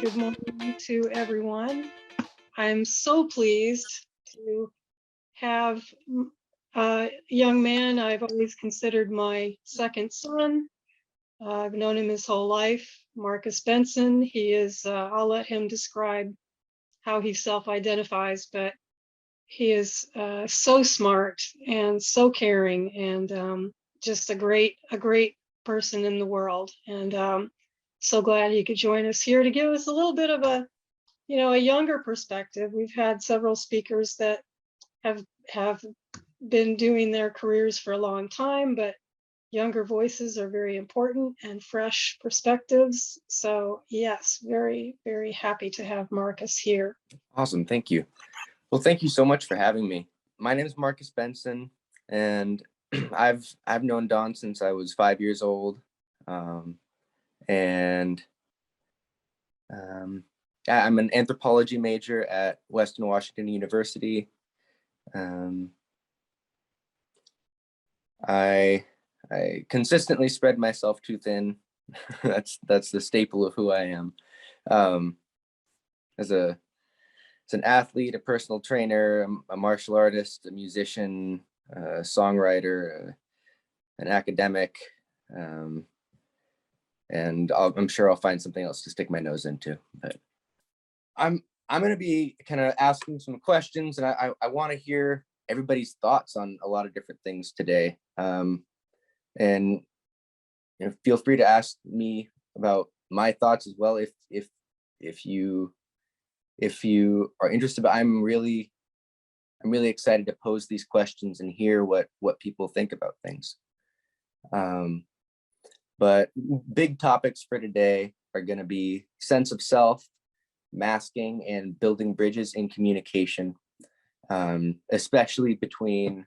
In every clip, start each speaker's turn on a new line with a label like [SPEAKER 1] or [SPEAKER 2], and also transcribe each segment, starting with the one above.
[SPEAKER 1] Good morning to everyone. I'm so pleased to have a young man I've always considered my second son. I've known him his whole life, Marcus Benson. He is, I'll let him describe how he self-identifies, but he is so smart and so caring and just a great person in the world. And so glad he could join us here to give us a little bit of a younger perspective. We've had several speakers that have been doing their careers for a long time, but younger voices are very important and fresh perspectives. So yes, very, very happy to have Marcus here.
[SPEAKER 2] Awesome, thank you. Well, thank you so much for having me. My name is Marcus Benson, and I've known Don since I was 5 years old. I'm an anthropology major at Western Washington University. I consistently spread myself too thin. that's the staple of who I am. As an athlete, a personal trainer, a martial artist, a musician, a songwriter, an academic, and I'm sure I'll find something else to stick my nose into. But I'm going to be kind of asking some questions, and I want to hear everybody's thoughts on a lot of different things today. And feel free to ask me about my thoughts as well if you are interested. But I'm really excited to pose these questions and hear what people think about things. But big topics for today are going to be sense of self, masking, and building bridges in communication, especially between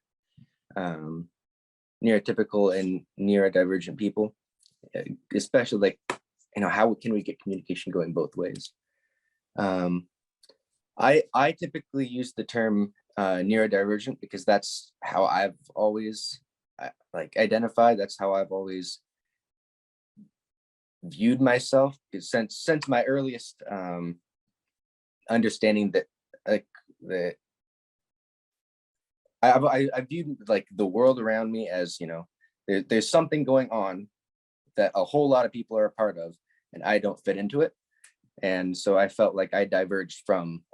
[SPEAKER 2] neurotypical and neurodivergent people, especially how can we get communication going both ways? I typically use the term neurodivergent because that's how I've always identified. That's how I've always viewed myself, because since my earliest understanding that I viewed the world around me as there's something going on that a whole lot of people are a part of, and I don't fit into it. And so I felt like I diverged from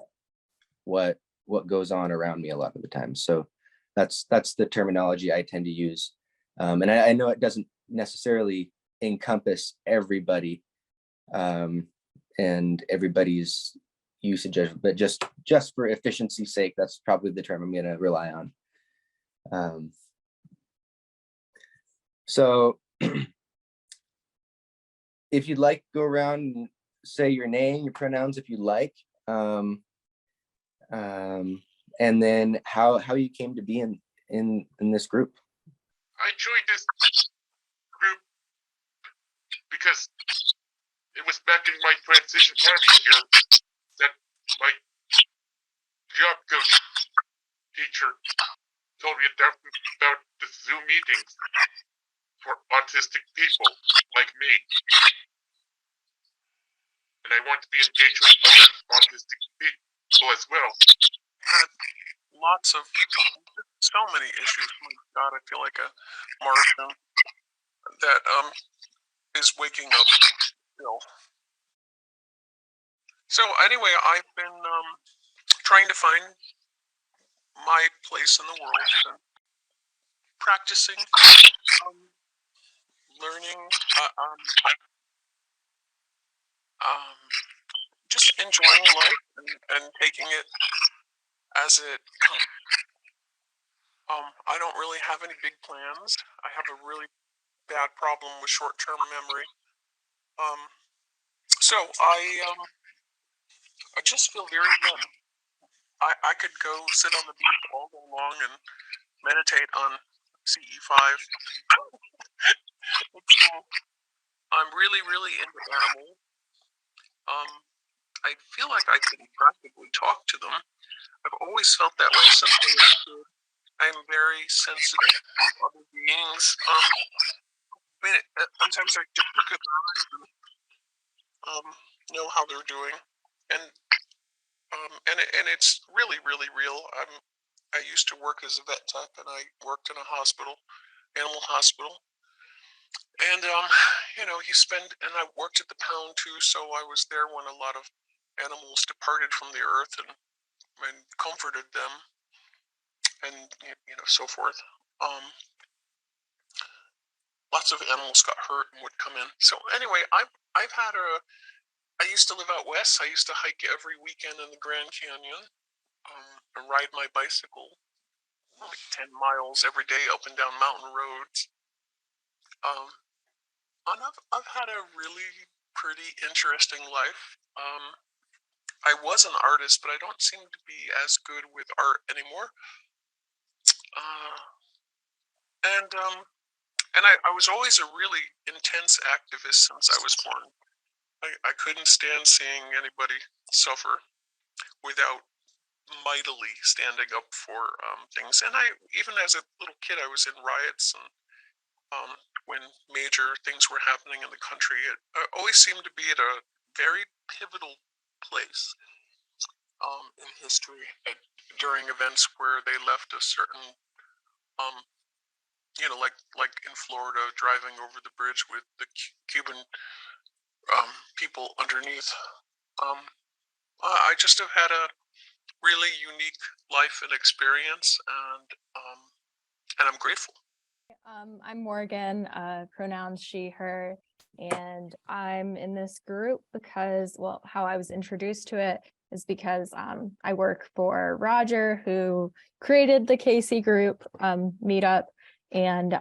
[SPEAKER 2] what goes on around me a lot of the time. So that's the terminology I tend to use. And I know it doesn't necessarily encompass everybody and everybody's usage of, but just for efficiency's sake, that's probably the term I'm going to rely on. So if you'd like, go around and say your name, your pronouns if you'd like, and then how you came to be in this group.
[SPEAKER 3] I joined this group because it was back in my transition army year that my job coach teacher told me about the Zoom meetings for autistic people like me. And I want to be engaged with other autistic people as well.
[SPEAKER 4] Had lots of, so many issues. My God, I feel like a Martian that is waking up still. So anyway, I've been trying to find my place in the world and practicing, learning, just enjoying life and taking it as it comes. I don't really have any big plans. I have a really bad problem with short-term memory. So I just feel very young. I could go sit on the beach all day long and meditate on CE5. I'm really, really into animals. I feel like I can practically talk to them. I've always felt that way since I was a kid. I'm very sensitive to other beings. Sometimes I just look at their eyes and know how they're doing, and it's really, really real. I used to work as a vet tech, and I worked in a hospital, animal hospital. And and I worked at the pound too, so I was there when a lot of animals departed from the earth and comforted them, and so forth. Um, Lots of animals got hurt and would come in. So anyway, I used to live out west. I used to hike every weekend in the Grand Canyon, and ride my bicycle like 10 miles every day up and down mountain roads. Um, and I've had a really pretty interesting life. I was an artist, but I don't seem to be as good with art anymore. Uh, and I was always a really intense activist since I was born. I couldn't stand seeing anybody suffer without mightily standing up for things. And even as a little kid, I was in riots, and when major things were happening in the country, it always seemed to be at a very pivotal place in history during events where they left a certain, like in Florida, driving over the bridge with the Cuban people underneath. I just have had a really unique life and experience, and I'm grateful.
[SPEAKER 5] I'm Morgan, pronouns she, her, and I'm in this group because, well, how I was introduced to it is because I work for Roger, who created the CASY group meetup, and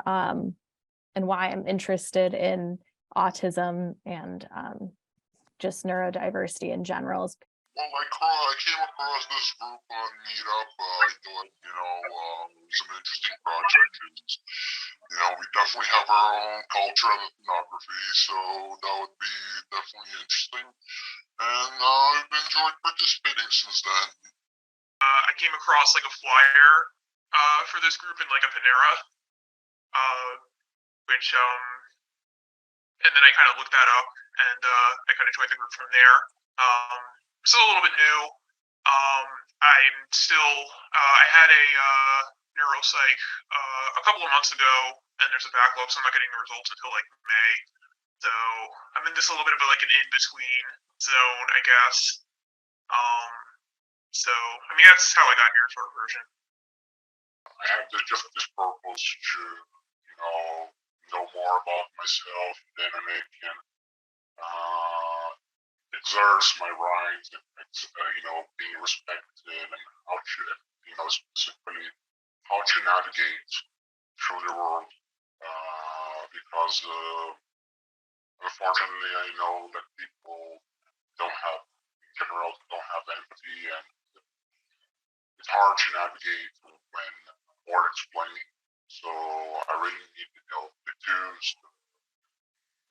[SPEAKER 5] why I'm interested in autism and just neurodiversity in general.
[SPEAKER 3] Well, I came across this group on Meetup. I thought, it was an interesting project. We definitely have our own culture of ethnography, so that would be definitely interesting. And I've enjoyed participating since then.
[SPEAKER 6] I came across like a flyer for this group in like a Panera, which and then I kind of looked that up, and I kind of joined the group from there. Still a little bit new. I'm still, I had a neuropsych a couple of months ago, and there's a backlog, so I'm not getting the results until like May. So I'm in this a little bit of like an in-between zone, I guess. So, I mean, that's how I got here, short version.
[SPEAKER 3] I have just this purpose to, know more about myself, then I can exert my rights, being respected, and how to, specifically how to navigate through the world. Because unfortunately, I know that people in general, don't have empathy, and it's hard to navigate when more explaining. So I really need to know the tools,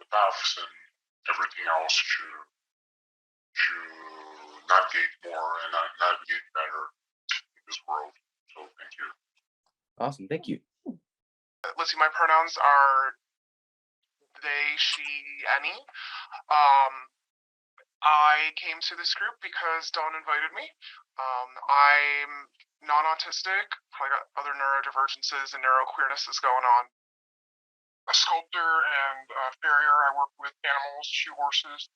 [SPEAKER 3] the paths, and everything else to navigate more and navigate better in this world. So thank you.
[SPEAKER 2] Awesome, thank you.
[SPEAKER 7] Let's see, my pronouns are they, she, any. I came to this group because Dawn invited me. I'm non-autistic. I got other neurodivergences and neuroqueernesses going on. A sculptor and a farrier. I work with animals, shoe horses.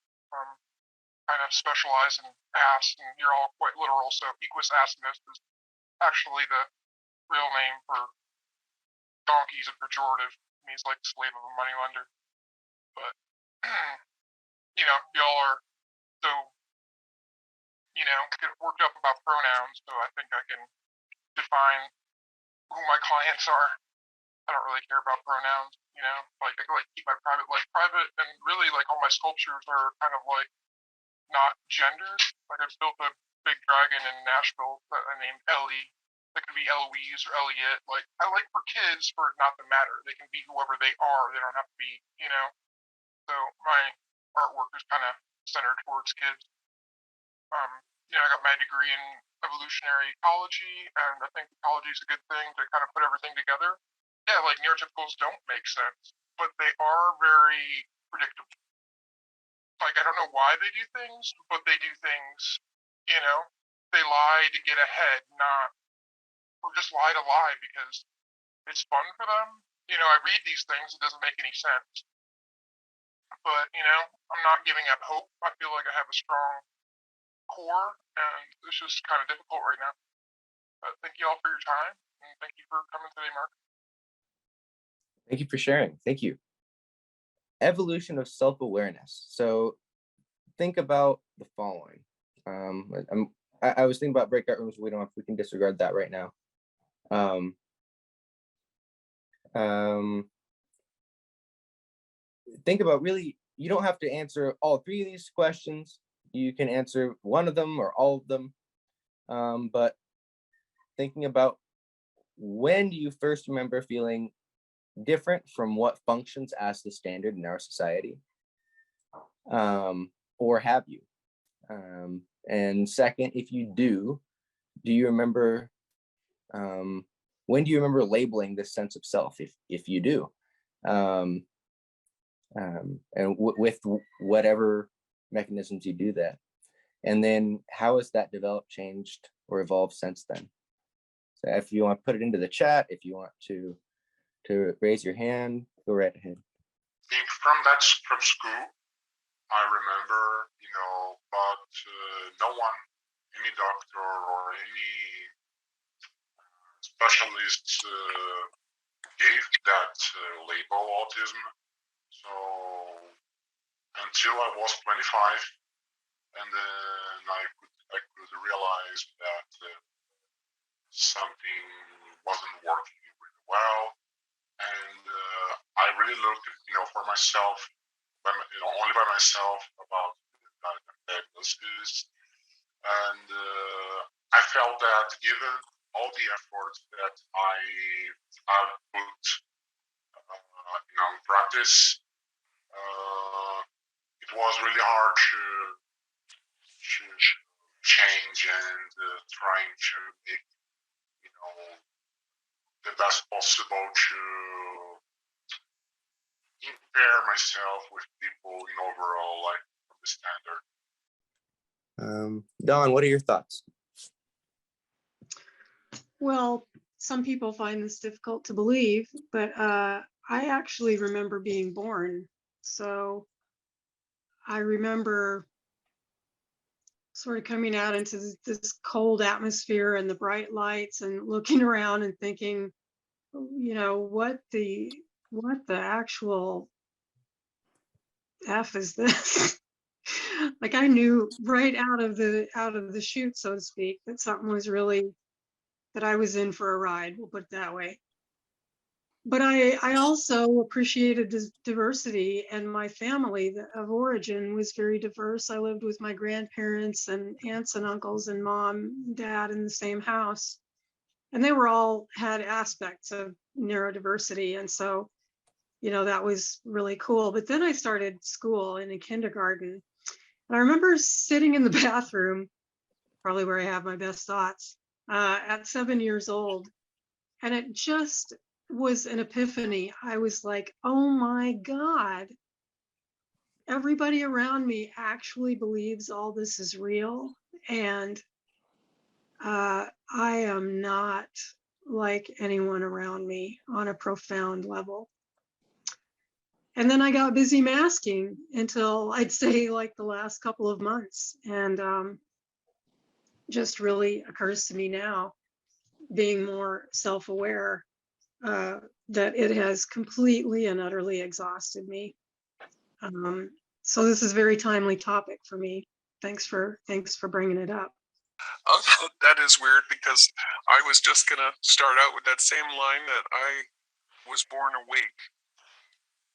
[SPEAKER 7] Kind of specialize in ass, and you're all quite literal, so equus asinus is actually the real name for donkey's a pejorative. It means like slave of a moneylender. But y'all are so get worked up about pronouns, so I think I can define who my clients are. I don't really care about pronouns, like I can keep my private life private, and really like all my sculptures are kind of like not gendered. Like I've built a big dragon in Nashville that I named Ellie. That could be Eloise or Elliot. Like I like for kids for it not to matter. They can be whoever they are. They don't have to be, So my artwork is kind of centered towards kids. I got my degree in evolutionary ecology, and I think ecology is a good thing to kind of put everything together. Yeah, like neurotypicals don't make sense, but they are very predictable. Like, I don't know why they do things, but they do things, you know? They lie to get ahead, or just lie to lie because it's fun for them. You know, I read these things, it doesn't make any sense. But, you know, I'm not giving up hope. I feel like I have a strong core, and it's just kind of difficult right now. But thank you all for your time, and thank you for coming today, Mark.
[SPEAKER 2] Thank you for sharing. Thank you. Evolution of self-awareness. So think about the following. I was thinking about breakout rooms. We can disregard that right now. Think about, really, you don't have to answer all three of these questions. You can answer one of them or all of them. But thinking about, when do you first remember feeling different from what functions as the standard in our society? Or have you? And second, if you do you remember, when do you remember labeling this sense of self, if you do? And with whatever mechanisms you do that. And then how has that developed, changed, or evolved since then? So if you want to put it into the chat, if you want to raise your hand, go right ahead.
[SPEAKER 3] From school, I remember, you know, but no one, any doctor or any specialist gave that label autism. So until I was 25, and then I could realize that something wasn't working really well, and I really looked, you know, for myself, only by myself, about the diagnosis, and I felt that given all the effort that I've put, you know, in practice, it was really hard to change and trying to make, you know, the best possible to compare myself with people in overall, like, the standard.
[SPEAKER 2] Dawn, what are your thoughts?
[SPEAKER 1] Well, some people find this difficult to believe, but I actually remember being born. So I remember sort of coming out into this cold atmosphere and the bright lights and looking around and thinking, you know, what the actual F is this? Like, I knew right out of the chute, so to speak, that something was really, that I was in for a ride, we'll put it that way. But I also appreciated this diversity, and my family of origin was very diverse. I lived with my grandparents and aunts and uncles and mom, dad in the same house. And they were all had aspects of neurodiversity. And so, you know, that was really cool. But then I started school in a kindergarten. And I remember sitting in the bathroom, probably where I have my best thoughts, at 7 years old. And it just was an epiphany. I was like, oh my God, everybody around me actually believes all this is real. And I am not like anyone around me on a profound level. And then I got busy masking until, I'd say, like the last couple of months. And just really occurs to me now, being more self-aware, that it has completely and utterly exhausted me. So this is a very timely topic for me. Thanks for bringing it up.
[SPEAKER 4] That is weird, because I was just gonna start out with that same line, that I was born awake,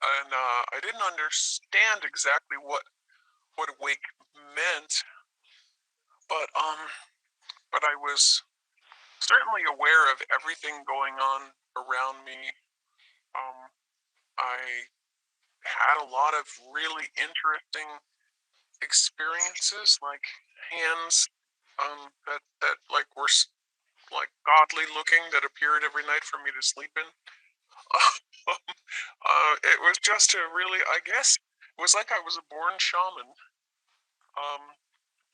[SPEAKER 4] and I didn't understand exactly what awake meant, but I was certainly aware of everything going on around me. I had a lot of really interesting experiences, like hands that like were like godly looking, that appeared every night for me to sleep in. It was just a really, I guess, was like I was a born shaman,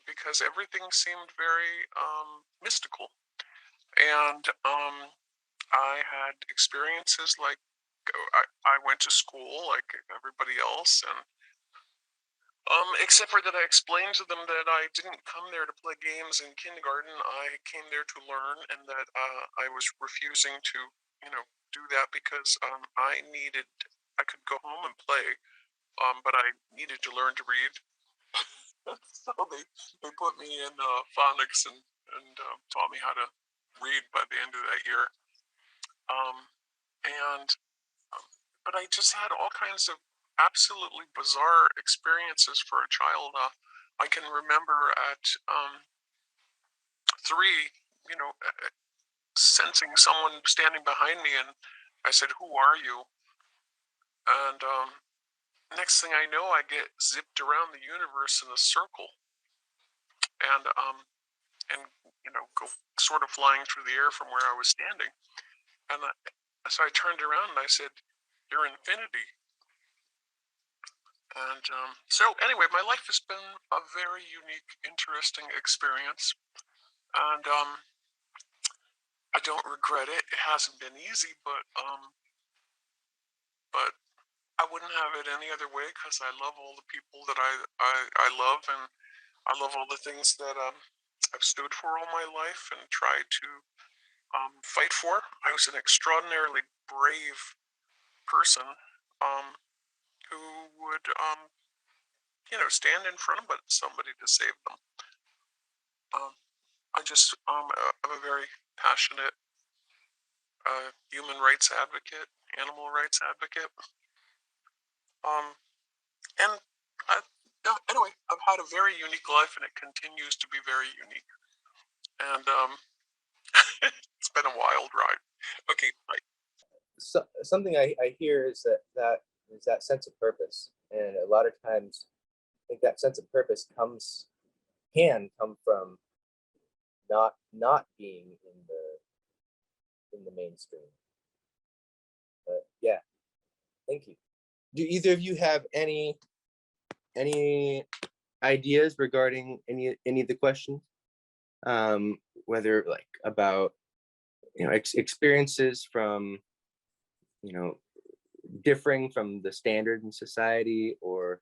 [SPEAKER 4] because everything seemed very mystical. And I had experiences like I went to school like everybody else, and except for that I explained to them that I didn't come there to play games in kindergarten. I came there to learn, and that I was refusing to, do that because I could go home and play, but I needed to learn to read. So they put me in phonics and taught me how to read by the end of that year. And but I just had all kinds of absolutely bizarre experiences for a child. I can remember at 3, sensing someone standing behind me, and I said, "Who are you?" And next thing I know, I get zipped around the universe in a circle, and go sort of flying through the air from where I was standing. And so I turned around and I said, "You're infinity." And so anyway, my life has been a very unique, interesting experience. And I don't regret it. It hasn't been easy, but I wouldn't have it any other way, because I love all the people that I love, and I love all the things that I've stood for all my life and tried to fight for. I was an extraordinarily brave person who would stand in front of somebody to save them. I'm a very passionate human rights advocate, animal rights advocate. And anyway, I've had a very unique life, and it continues to be very unique. And it's been a wild ride. Okay, bye.
[SPEAKER 2] So, something I hear is that sense of purpose, and a lot of times I think that sense of purpose can come from not being in the mainstream. But yeah, thank you. Do either of you have any ideas regarding any of the questions? Whether like about experiences from differing from the standard in society, or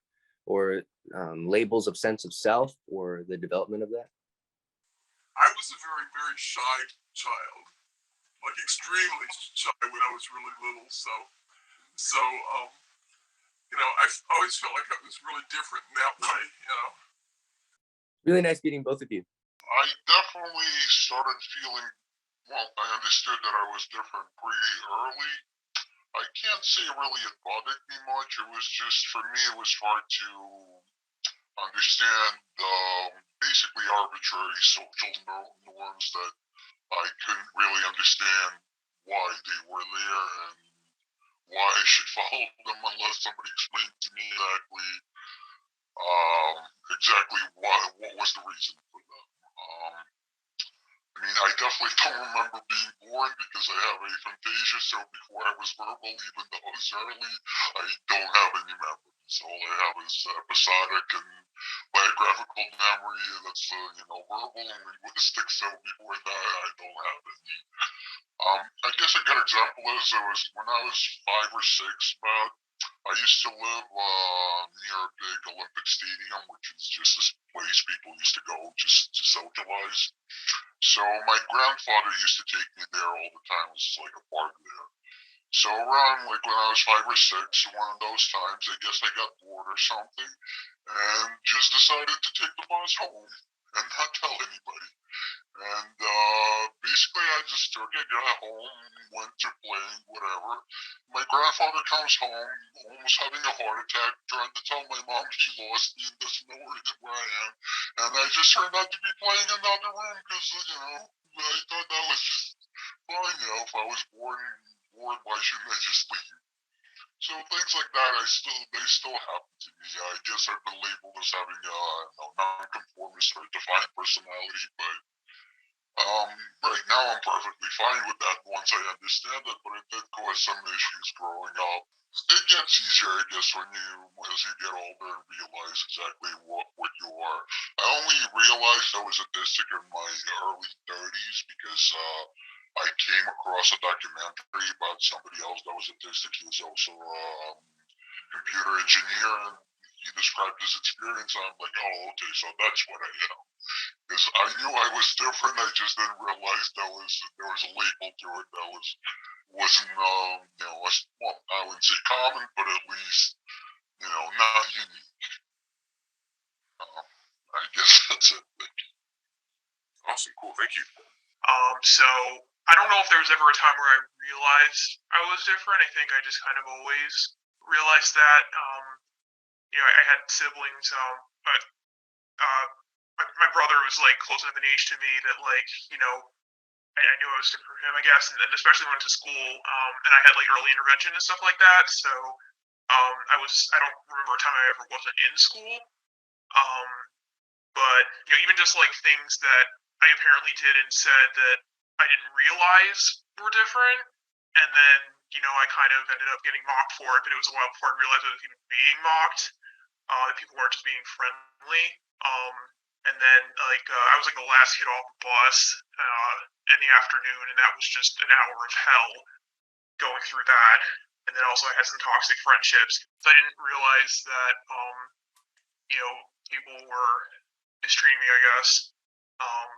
[SPEAKER 2] labels of sense of self, or the development of that?
[SPEAKER 8] I was a very, very shy child, like extremely shy when I was really little. So I always felt like I was really different in that way.
[SPEAKER 2] Really nice meeting both of you.
[SPEAKER 3] I definitely started feeling, well, I understood that I was different pretty early. I can't say really it bothered me much. It was just, for me, it was hard to understand the basically arbitrary social norms that I couldn't really understand why they were there and why I should follow them unless somebody explained to me exactly what was the reason for them. I definitely don't remember being born because I have aphantasia, so before I was verbal, even though it was early, I don't have any memories. All I have is episodic and biographical memory that's verbal and linguistic, so before that I don't have any. I guess a good example is when I was 5 or 6 about, I used to live near a big Olympic stadium, which is just this place people used to go just to socialize. So my grandfather used to take me there all the time. It was like a park there. So around like when I was 5 or 6, one of those times, I guess I got bored or something, and just decided to take the bus home and not tell anybody. And basically I just took it, got home, went to playing, whatever. My grandfather comes home, almost having a heart attack, trying to tell my mom he lost me and doesn't know where I am. And I just turned out to be playing in another room because, I thought that was just fine. If I was bored, why shouldn't I just leave? So things like that, they still happen to me. I guess I've been labeled as having a non-conformist or defiant personality, but right now I'm perfectly fine with that once I understand it, but it did cause some issues growing up.
[SPEAKER 8] It gets easier, I guess, as you get older and realize exactly what you are. I only realized I was autistic in my early 30s because I came across a documentary about somebody else that was autistic. He was also a computer engineer, and he described his experience. And I'm like, oh, okay, so that's what I am. Because I knew I was different, I just didn't realize there was a label to it that wasn't well, I wouldn't say common, but at least not unique. I guess that's it. Thank you.
[SPEAKER 7] Awesome, cool, thank you.
[SPEAKER 6] So I don't know if there was ever a time where I realized I was different. I think I just kind of always realized that. I had siblings, but my brother was like close enough in age to me that I knew I was different from him, I guess, and especially when I went to school, and I had like early intervention and stuff like that. So I don't remember a time I ever wasn't in school. But even just like things that I apparently did and said that I didn't realize were different, and then I kind of ended up getting mocked for it. But it was a while before I realized I was even being mocked. That people weren't just being friendly. And then I was like the last kid off the bus in the afternoon, and that was just an hour of hell going through that. And then also I had some toxic friendships. So I didn't realize that people were mistreating me, I guess,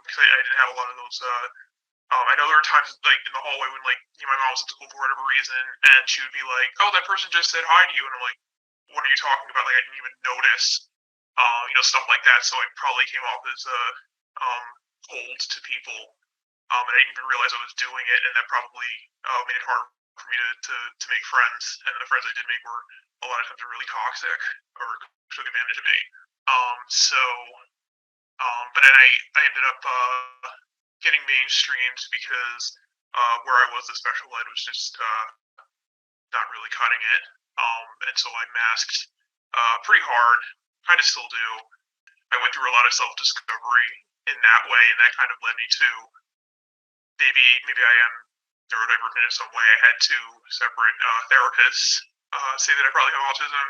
[SPEAKER 6] because I didn't have a lot of those. I know there were times like in the hallway when my mom was at school for whatever reason, and she would be like, "Oh, that person just said hi to you," and I'm like, "What are you talking about?" Like I didn't even notice. Stuff like that. So I probably came off as cold to people, and I didn't even realize I was doing it, and that probably made it hard for me to make friends. And the friends I did make were a lot of times really toxic or took advantage of me. But then I ended up getting mainstreamed because where I was, the special ed was just not really cutting it, and so I masked pretty hard. Kind of still do. I went through a lot of self-discovery in that way, and that kind of led me to maybe I am neurodivergent in some way. I had two separate therapists say that I probably have autism.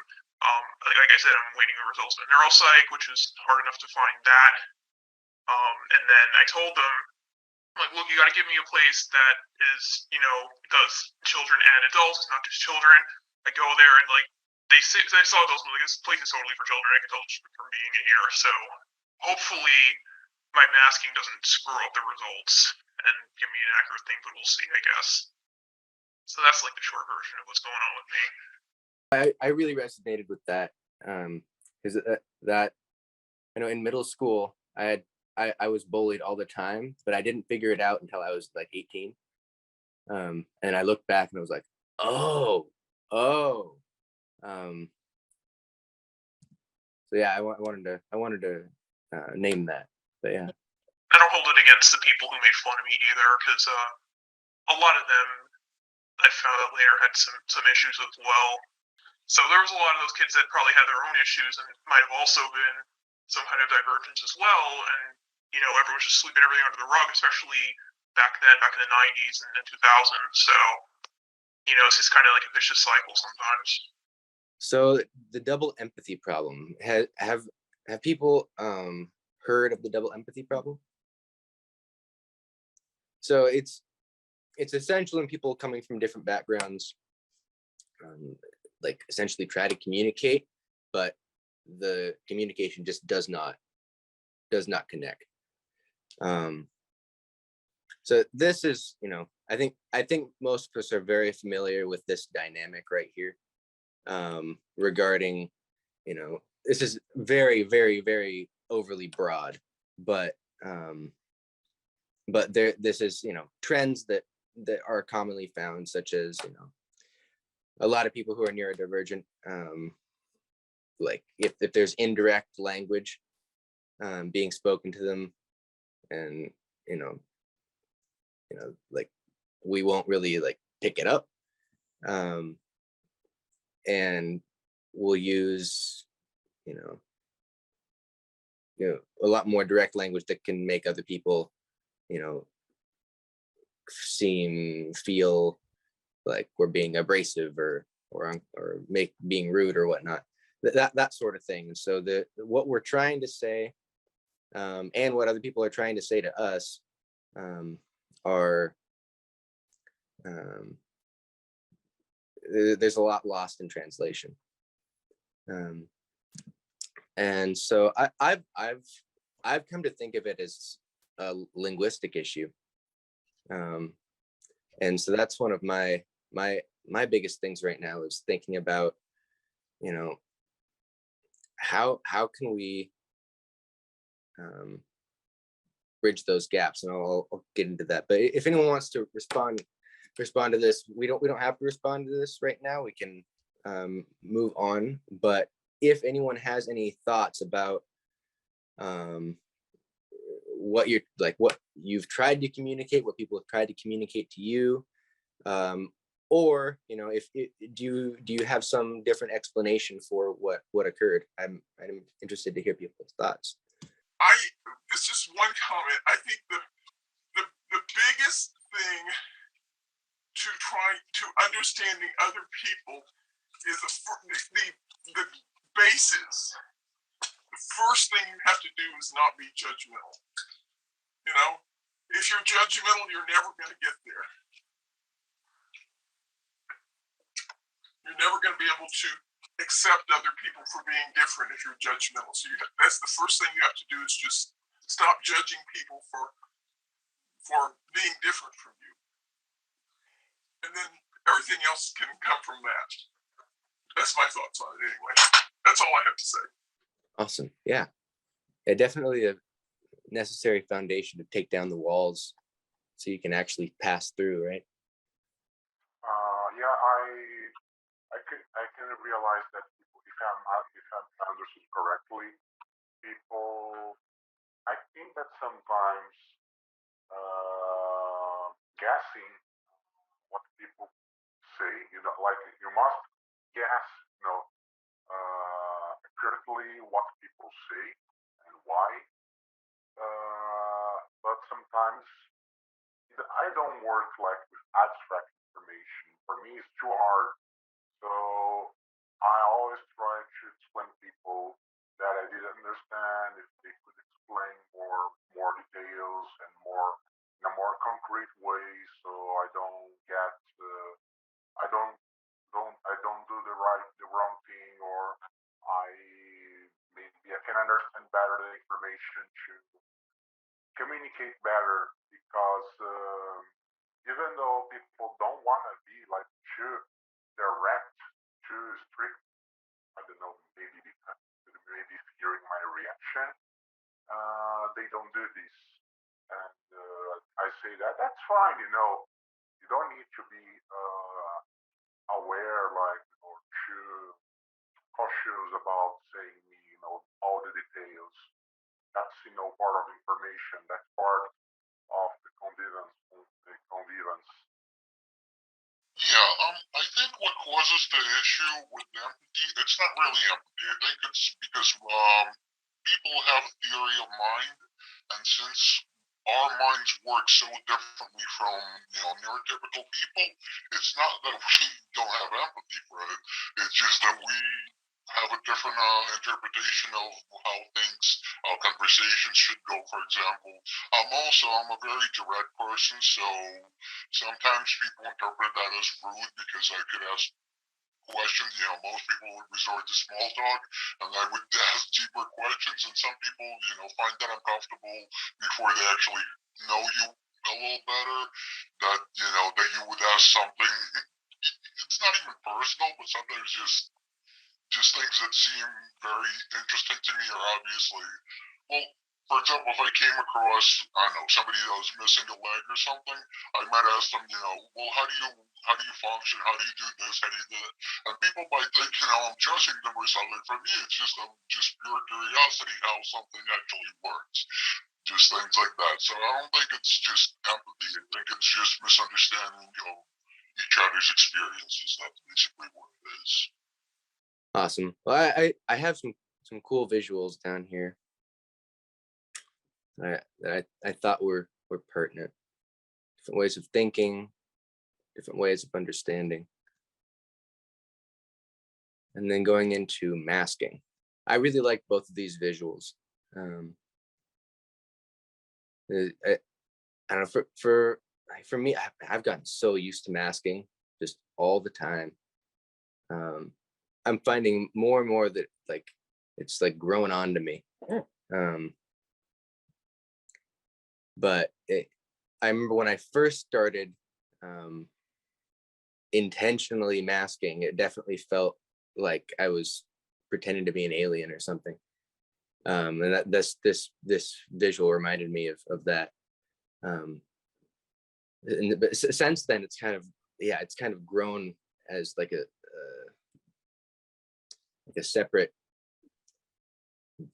[SPEAKER 6] Like I said, I'm waiting the results of neuropsych, which is hard enough to find that. And then I told them, like, look, you got to give me a place that is, does children and adults, not just children. I go there and they saw those, like, this place is totally for children. I can tell from being in here. So hopefully my masking doesn't screw up the results and give me an accurate thing, but we'll see, I guess. So that's like the short version of what's going on with me.
[SPEAKER 2] I really resonated with that because that in middle school I was bullied all the time, but I didn't figure it out until I was like 18. And I looked back and I was like, oh. So yeah, I wanted to name that, but yeah.
[SPEAKER 6] I don't hold it against the people who made fun of me either, because a lot of them I found out later had some issues as well. So there was a lot of those kids that probably had their own issues and might have also been some kind of divergence as well. And everyone was just sweeping everything under the rug, especially back then, back in the 90s and 2000s. So it's just kind of like a vicious cycle sometimes.
[SPEAKER 2] So the double empathy problem, have people heard of the double empathy problem? So it's essential in people coming from different backgrounds, like essentially try to communicate, but the communication just does not connect. So this is, I think most of us are very familiar with this dynamic right here, regarding, this is very, very, very overly broad, but this is, trends that are commonly found, such as, a lot of people who are neurodivergent, like if there's indirect language being spoken to them, and like we won't really like pick it up, and we'll use a lot more direct language that can make other people feel like we're being abrasive or or being rude or whatnot, that sort of thing. And so what we're trying to say, and what other people are trying to say to us, are there's a lot lost in translation. And so I've come to think of it as a linguistic issue. And so that's one of my biggest things right now, is thinking about, how can we bridge those gaps. And I'll get into that. But if anyone wants to respond to this, we don't have to respond to this right now. We can move on. But if anyone has any thoughts about what you've tried to communicate, what people have tried to communicate to you, or do you have some different explanation for what occurred? I'm interested to hear people's thoughts.
[SPEAKER 4] It's just one comment. I think the biggest thing to try to understanding other people is the basis. The first thing you have to do is not be judgmental. If you're judgmental, you're never going to get there. You're never going to be able to accept other people for being different if you're judgmental. So that's the first thing you have to do, is just stop judging people for being different from you. And then everything else can come from that. That's my thoughts on it anyway. That's all I have to say.
[SPEAKER 2] Awesome. Yeah. Definitely a necessary foundation to take down the walls so you can actually pass through, right?
[SPEAKER 8] Yeah, I can realize that people, if I'm understood correctly, I think that sometimes guessing what people say, like you must guess, critically what people say and why. But sometimes I don't work like with abstract information. For me, it's too hard. So I always try to explain to people that I didn't understand, if they could explain more details and in a more concrete way, so I don't get I don't do the wrong thing, or maybe I can understand better the information to communicate better, because even though people don't want to be like too direct, too strict, I don't know, maybe fearing my reaction, they don't do this. And I say that's fine, you don't need to be aware, like, or too cautious about saying all the details. That's part of information. That's part of the convivence. Yeah, I think what causes the issue with empathy, it's not really empathy. I think it's because people have a theory of mind, and since our minds work so differently from neurotypical people, it's not that we don't have empathy for it. It's just that we have a different interpretation of how conversations should go, for example. I'm a very direct person, so sometimes people interpret that as rude because I could ask questions. Most people would resort to small talk, and I would ask deeper questions, and some people, find that uncomfortable before they actually know you a little better, that you would ask something. It's not even personal, but sometimes just things that seem very interesting to me are obviously, well, for example, if I came across, I don't know, somebody that was missing a leg or something, I might ask them, well, how do you function? How do you do this? How do you do that? And people might think, I'm judging them or something. For me, it's just pure curiosity how something actually works. Just things like that. So I don't think it's just empathy. I think it's just misunderstanding each other's experiences. That's basically what it is.
[SPEAKER 2] Awesome. Well, I have some cool visuals down here that I thought were pertinent. Different ways of thinking, different ways of understanding. and then going into masking. I really like both of these visuals. I don't know, for me, I've gotten so used to masking just all the time. I'm finding more and more that like it's like growing on to me. But I remember when I first started intentionally masking, it definitely felt like I was pretending to be an alien or something. And that this visual reminded me of that. But since then, it's kind of grown as like a separate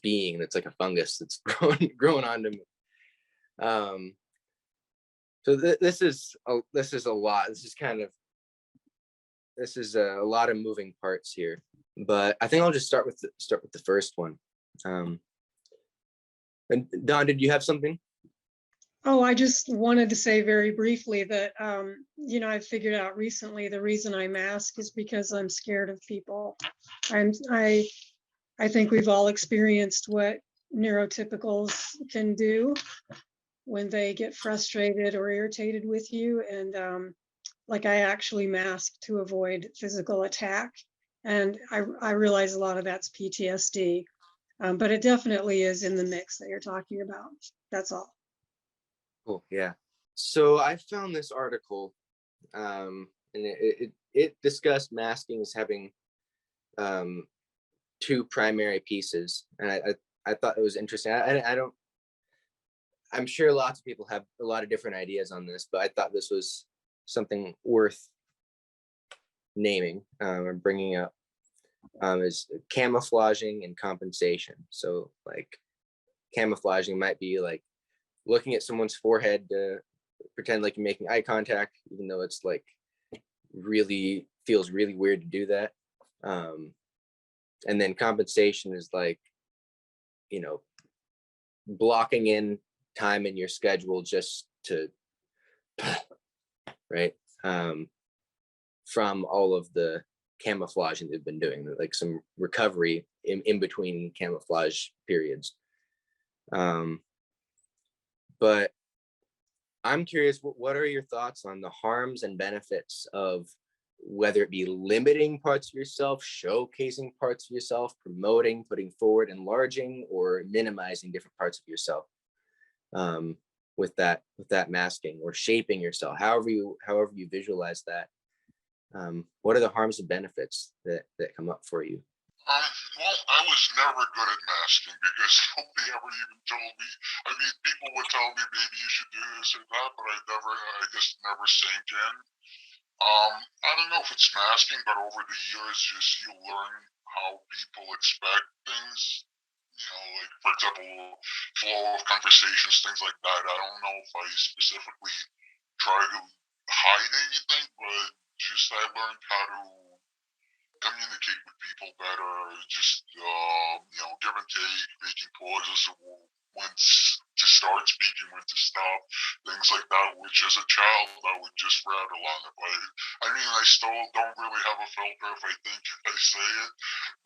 [SPEAKER 2] being that's like a fungus that's growing onto me. So this is a lot. This is a lot of moving parts here, but I think I'll just start with the first one. And Don, did you have something?
[SPEAKER 1] Oh, I just wanted to say very briefly that, I've figured out recently the reason I mask is because I'm scared of people. I think we've all experienced what neurotypicals can do when they get frustrated or irritated with you. And like I actually mask to avoid physical attack. And I realize a lot of that's PTSD, but it definitely is in the mix that you're talking about. That's all.
[SPEAKER 2] Cool. Yeah. So I found this article, and it discussed masking as having two primary pieces, and I thought it was interesting. I'm sure lots of people have a lot of different ideas on this, but I thought this was something worth naming or bringing up. Is camouflaging and compensation. So like camouflaging might be like looking at someone's forehead to pretend like you're making eye contact, even though it's like really feels really weird to do that. And then compensation is like, blocking in time in your schedule just to, right? From all of the camouflaging they've been doing, like some recovery in between camouflage periods. But I'm curious, what are your thoughts on the harms and benefits of whether it be limiting parts of yourself, showcasing parts of yourself, promoting, putting forward, enlarging, or minimizing different parts of yourself with that masking or shaping yourself, however you visualize that. What are the harms and benefits that come up for you?
[SPEAKER 8] Well, I was never good at masking because nobody ever even told me. I mean, people would tell me maybe you should do this or that, but I just never sank in. I don't know if it's masking, but over the years, just you learn how people expect things. Like for example, flow of conversations, things like that. I don't know if I specifically try to hide anything, but just I learned how to communicate with people better, just give and take, making pauses when to start speaking, when to stop, things like that, which as a child I would just rattle on it. But I mean, I still don't really have a filter if I think I say it,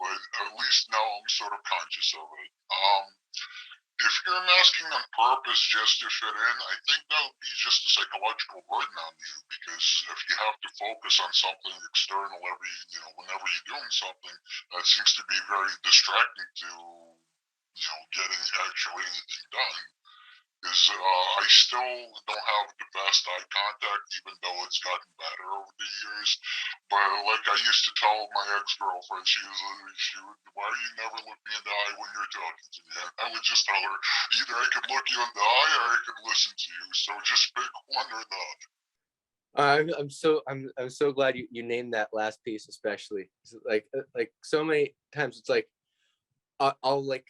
[SPEAKER 8] but at least now I'm sort of conscious of it. If you're masking on purpose just to fit in, I think that would be just a psychological burden on you, because if you have to focus on something external whenever you're doing something, that seems to be very distracting to, getting actually anything done. Because I still don't have the best eye contact, even though it's gotten better over the years. But like I used to tell my ex-girlfriend, she would, why are you never looking in the eye when you're talking to me? I would just tell her, either I could look you in the eye or I could listen to you. So just pick one or the other.
[SPEAKER 2] I'm so glad you named that last piece, especially like so many times it's like I'll like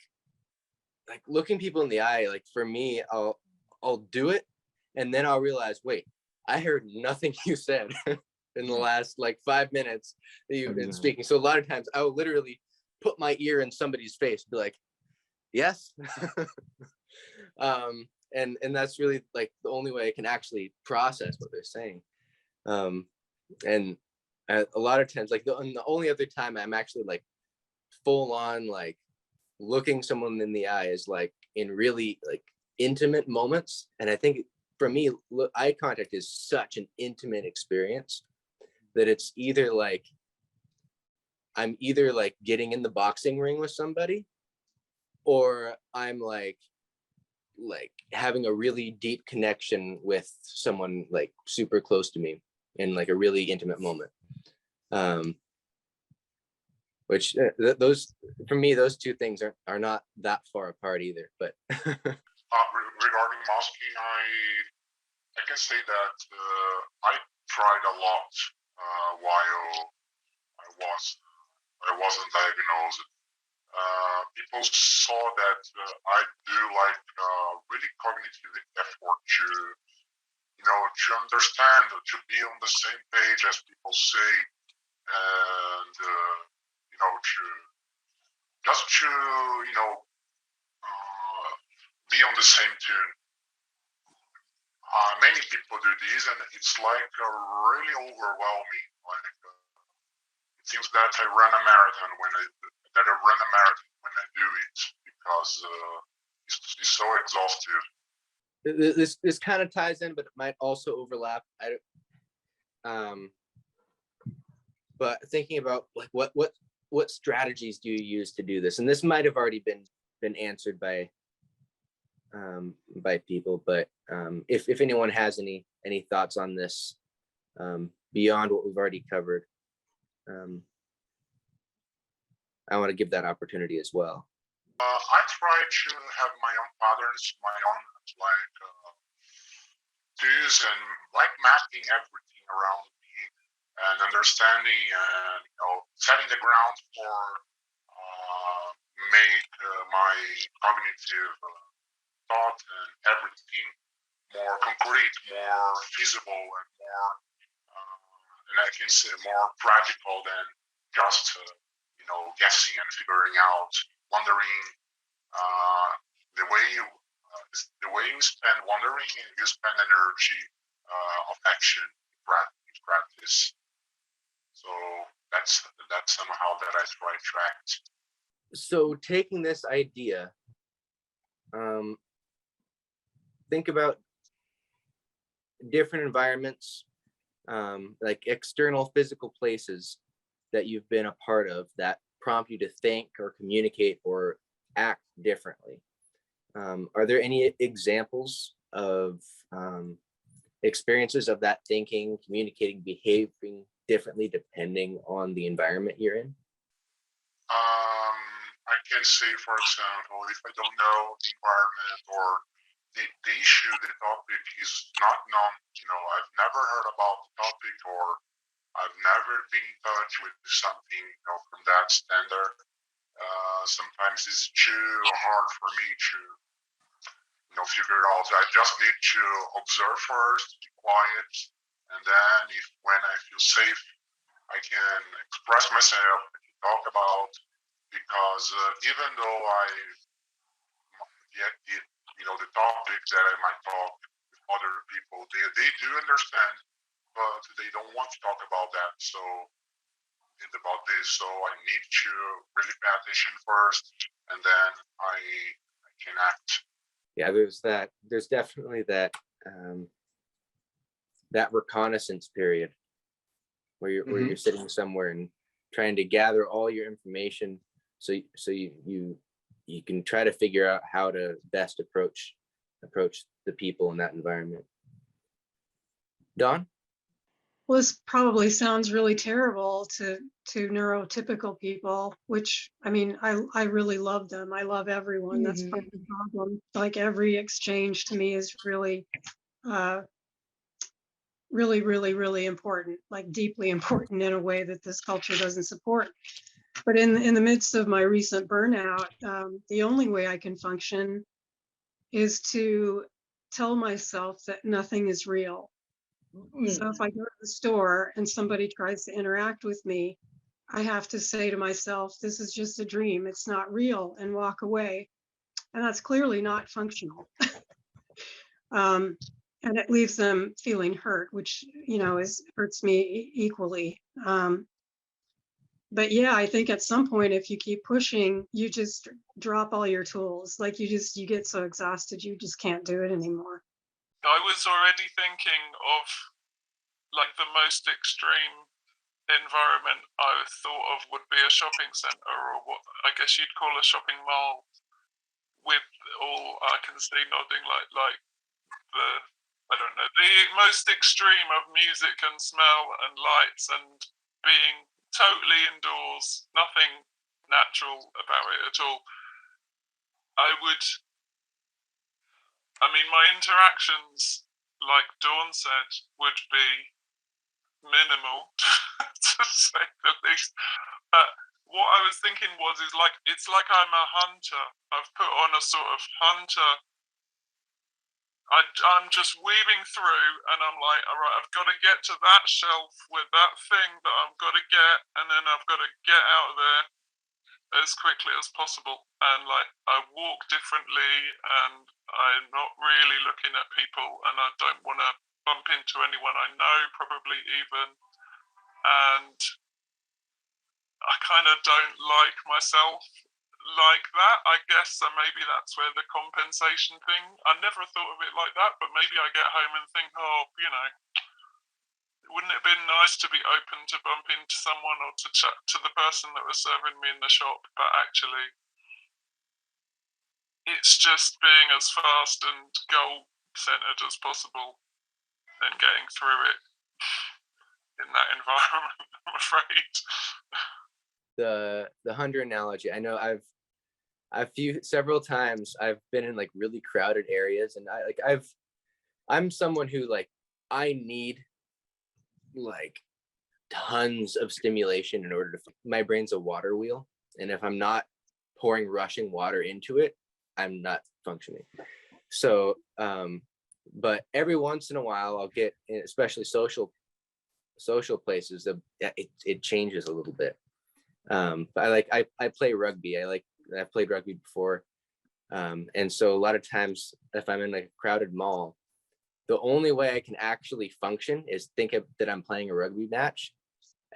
[SPEAKER 2] looking people in the eye, like for me, I'll do it and then I'll realize, wait, I heard nothing you said in the last like 5 minutes that you've been speaking. So a lot of times I will literally put my ear in somebody's face, be like, yes. And that's really like the only way I can actually process what they're saying. And a lot of times, like the only other time I'm actually like full on like looking someone in the eye is like in really like intimate moments. And I think for me, eye contact is such an intimate experience that it's either like I'm either like getting in the boxing ring with somebody, or I'm like having a really deep connection with someone like super close to me in like a really intimate moment. Which those, for me, those two things are not that far apart either. But
[SPEAKER 8] Regarding masking, I can say that I tried a lot while I wasn't diagnosed. People saw that I do like really cognitive effort to understand, to be on the same page as people say, and be on the same tune. Many people do this, and it's like really overwhelming. Like it seems that I run a marathon when I do it, because it's so exhaustive.
[SPEAKER 2] This kind of ties in, but it might also overlap. But thinking about like what strategies do you use to do this? And this might have already been answered by people, but if anyone has any thoughts on this beyond what we've already covered, I want to give that opportunity as well.
[SPEAKER 8] I try to have my own patterns, my own like cues, and like mapping everything around me and understanding and setting the ground for make my cognitive thought and everything more concrete, more feasible, and more and I can say more practical than just guessing and figuring out, wondering. The way you spend wondering, you spend energy of action in practice. So that's somehow that I try to act.
[SPEAKER 2] So taking this idea, think about different environments, like external physical places that you've been a part of that prompt you to think or communicate or act differently. Are there any examples of experiences of that thinking, communicating, behaving differently depending on the environment you're in?
[SPEAKER 8] I can say, for example, if I don't know the environment or the issue, the topic is not known, I've never heard about the topic, or I've never been in touch with something from that standard. Sometimes it's too hard for me to figure it out. I just need to observe first, be quiet, and then when I feel safe, I can express myself, I can talk about, because even though the topic that I might talk with other people, they do understand, but they don't want to talk about that. So about this, so I need to really pay attention first, and then I can act.
[SPEAKER 2] Yeah, there's definitely that that reconnaissance period where you're sitting somewhere and trying to gather all your information, so you can try to figure out how to best approach the people in that environment. Dawn?
[SPEAKER 1] Well, this probably sounds really terrible to neurotypical people, which, I mean, I really love them. I love everyone. That's part of the problem. Like every exchange to me is really, really, really, really important, like deeply important in a way that this culture doesn't support. But in the midst of my recent burnout, the only way I can function is to tell myself that nothing is real. So if I go to the store and somebody tries to interact with me, I have to say to myself, this is just a dream, it's not real, and walk away. And that's clearly not functional. And it leaves them feeling hurt, which hurts me equally. But yeah, I think at some point, if you keep pushing, you just drop all your tools. Like you get so exhausted, you just can't do it anymore.
[SPEAKER 4] I was already thinking of like the most extreme environment I thought of would be a shopping centre, or what I guess you'd call a shopping mall, with all I can see nodding like the, I don't know, the most extreme of music and smell and lights and being totally indoors, nothing natural about it at all. I mean, my interactions, like Dawn said, would be minimal, to say the least. What I was thinking is like, it's like I'm a hunter. I've put on a sort of hunter. I'm just weaving through, and I'm like, all right, I've got to get to that shelf with that thing that I've got to get, and then I've got to get out of there as quickly as possible. And like, I walk differently, and I'm not really looking at people, and I don't want to bump into anyone I know, probably even. And I kind of don't like myself like that, I guess. So maybe that's where the compensation thing, I never thought of it like that, but maybe I get home and think, oh, you know, wouldn't it have been nice to be open to bump into someone or to chat to the person that was serving me in the shop? But actually, it's just being as fast and goal-centered as possible and getting through it in that environment, I'm afraid.
[SPEAKER 2] The hunter analogy, I know several times I've been in like really crowded areas, and I'm someone who like, I need like tons of stimulation in order to, my brain's a water wheel, and if I'm not pouring rushing water into it, I'm not functioning. So but every once in a while I'll get, especially social places, it changes a little bit. But I play rugby. I've played rugby before. And so a lot of times if I'm in like a crowded mall, the only way I can actually function is think that I'm playing a rugby match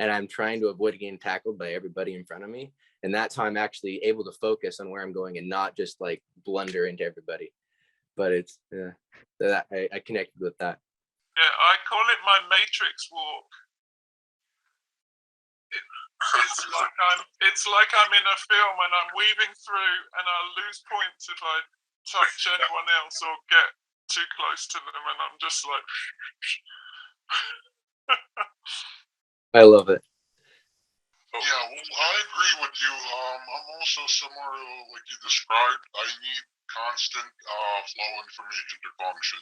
[SPEAKER 2] and I'm trying to avoid getting tackled by everybody in front of me. And that's how I'm actually able to focus on where I'm going and not just like blunder into everybody. But it's, I connected with that.
[SPEAKER 4] Yeah, I call it my Matrix walk. It's like I'm in a film and I'm weaving through, and I'll lose points if I touch anyone else or get too close to them, and I'm just like
[SPEAKER 2] I love it.
[SPEAKER 8] Yeah, well, I agree with you. I'm also similar like you described. I need constant flow information to function.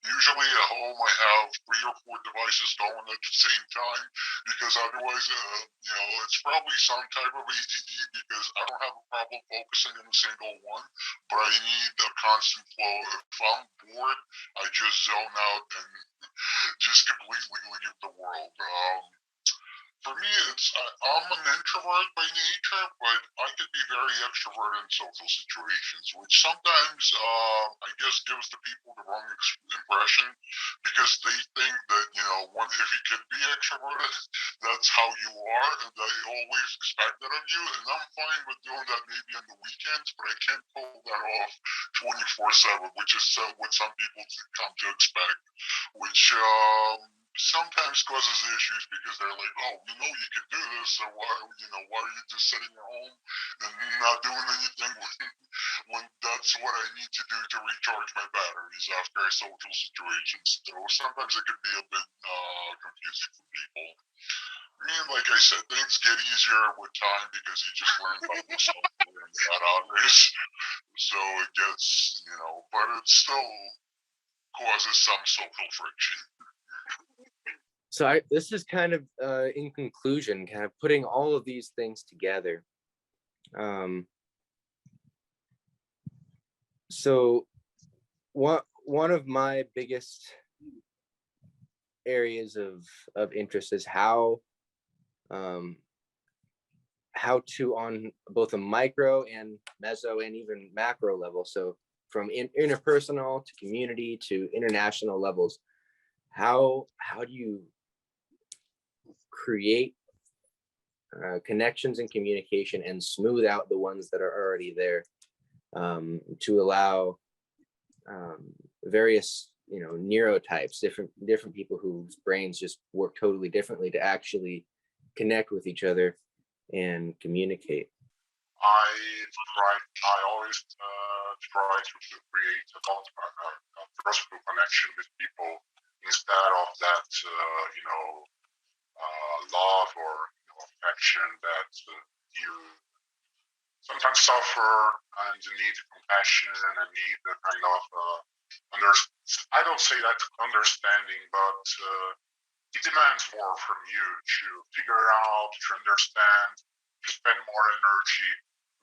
[SPEAKER 8] Usually at home I have 3 or 4 devices going at the same time, because otherwise, it's probably some type of ADD, because I don't have a problem focusing on a single one, but I need a constant flow. If I'm bored, I just zone out and just completely leave the world. For me, I'm an introvert by nature, but I can be very extroverted in social situations, which sometimes I guess gives the people the wrong impression, because they think that, if you can be extroverted, that's how you are, and they always expect that of you. And I'm fine with doing that maybe on the weekends, but I can't pull that off 24/7, which is what some people come to expect, which sometimes causes issues, because they're like, oh, you can do this, so why are you just sitting at home and not doing anything when that's what I need to do to recharge my batteries after a social situation. So sometimes it could be a bit confusing for people. I mean, like I said, things get easier with time because you just learn about yourself and not others. So it gets, but it still causes some social friction.
[SPEAKER 2] So this is kind of in conclusion, kind of putting all of these things together. So one of my biggest areas of interest is how to, on both a micro and meso and even macro level, so from interpersonal to community to international levels, how do you create connections and communication and smooth out the ones that are already there, to allow various, neurotypes, different people whose brains just work totally differently to actually connect with each other and communicate.
[SPEAKER 8] I always try to create a trustful connection with people instead of that, love or affection that you sometimes suffer, and you need compassion and need the kind of I don't say that understanding, but it demands more from you to figure out, to understand, to spend more energy.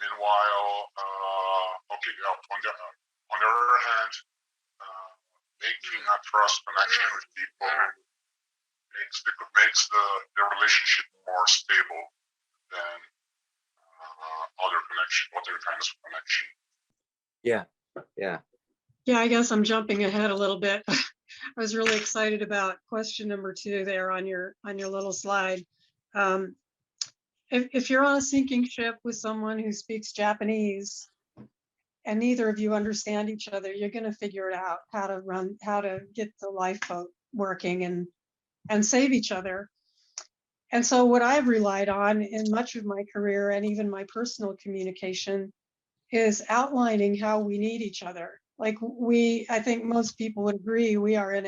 [SPEAKER 8] Meanwhile, on the other hand, making a trust connection with people makes the relationship more stable than other kinds of connection.
[SPEAKER 1] Yeah, I guess I'm jumping ahead a little bit. I was really excited about question number 2 there on your little slide. If you're on a sinking ship with someone who speaks Japanese and neither of you understand each other, you're going to figure it out how to get the lifeboat working and save each other. And so what I've relied on in much of my career and even my personal communication is outlining how we need each other. Like I think most people would agree, we are in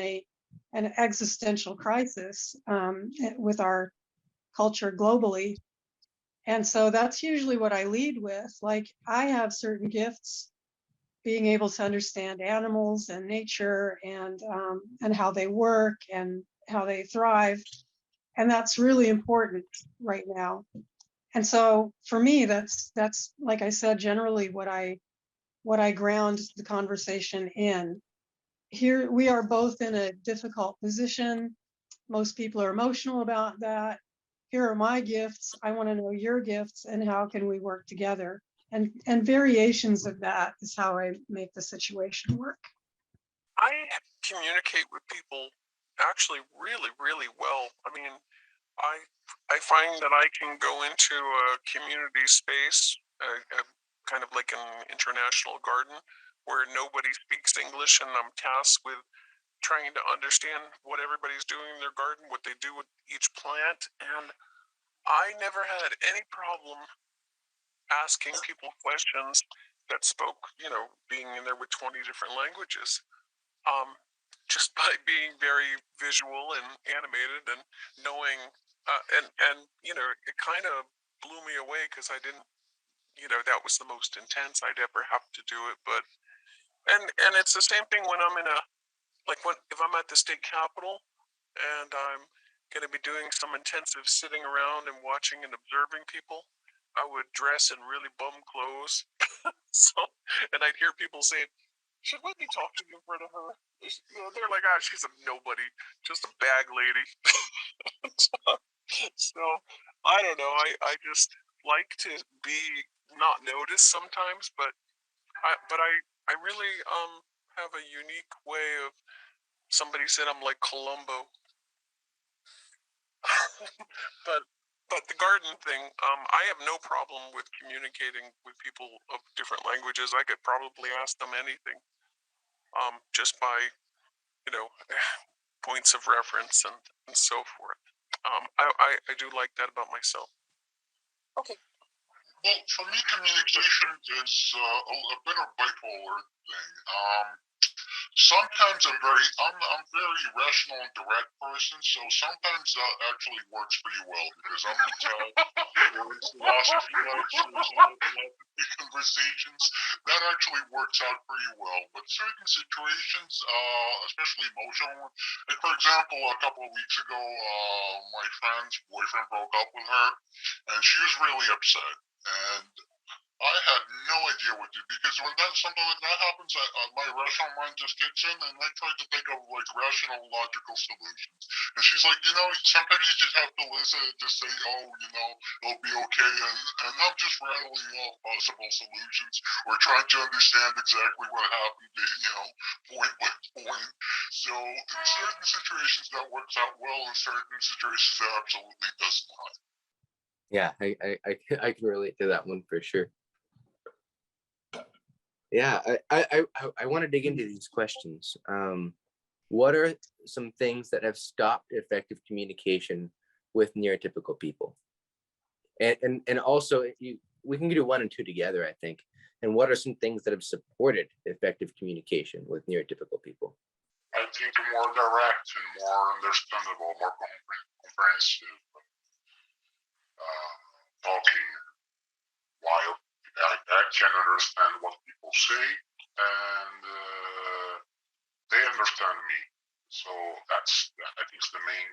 [SPEAKER 1] an existential crisis with our culture globally. And so that's usually what I lead with. Like I have certain gifts, being able to understand animals and nature and how they work and how they thrive. And that's really important right now. And so for me, that's like I said, generally what I ground the conversation in. Here we are both in a difficult position. Most people are emotional about that. Here are my gifts. I want to know your gifts and how can we work together? And variations of that is how I make the situation work.
[SPEAKER 4] I communicate with people actually really, really well. I mean, I find that I can go into a community space, kind of like an international garden, where nobody speaks English, and I'm tasked with trying to understand what everybody's doing in their garden, what they do with each plant, and I never had any problem asking people questions that spoke, being in there with 20 different languages, just by being very visual and animated and knowing, and it kind of blew me away because I didn't, that was the most intense I'd ever have to do it. But and it's the same thing when I'm in if I'm at the state capitol and I'm going to be doing some intensive sitting around and watching and observing people. I would dress in really bum clothes. And I'd hear people saying, "Should we be talking in front of her?" They're like, "Ah, she's a nobody, just a bag lady." So I don't know. I just like to be not noticed sometimes, but I really have a unique way of. Somebody said I'm like Columbo. But the garden thing, I have no problem with communicating with people of different languages. I could probably ask them anything, just by points of reference and so forth. I do like that about myself. Okay.
[SPEAKER 8] Well, for me, communication is a bit of bipolar thing. Sometimes I'm very rational and direct person, so sometimes that actually works pretty well because I'm into philosophy conversations. That actually works out pretty well. But certain situations, especially emotional, like for example, a couple of weeks ago, my friend's boyfriend broke up with her, and she was really upset. And I had no idea what to do because when something like that happens, my rational mind just kicks in, and I try to think of like rational, logical solutions. And she's like, sometimes you just have to listen and just say, "Oh, it'll be okay," and I'm just rattling off possible solutions or trying to understand exactly what happened, point by point. So in certain situations that works out well, in certain situations that absolutely does not.
[SPEAKER 2] Yeah, I can relate to that one for sure. Yeah, I want to dig into these questions. What are some things that have stopped effective communication with neurotypical people? And also, we can do 1 and 2 together, I think. And what are some things that have supported effective communication with neurotypical people?
[SPEAKER 8] I think more direct and more understandable, more comprehensive talking, while I can understand what people say and they understand me. So that's, I think, is the main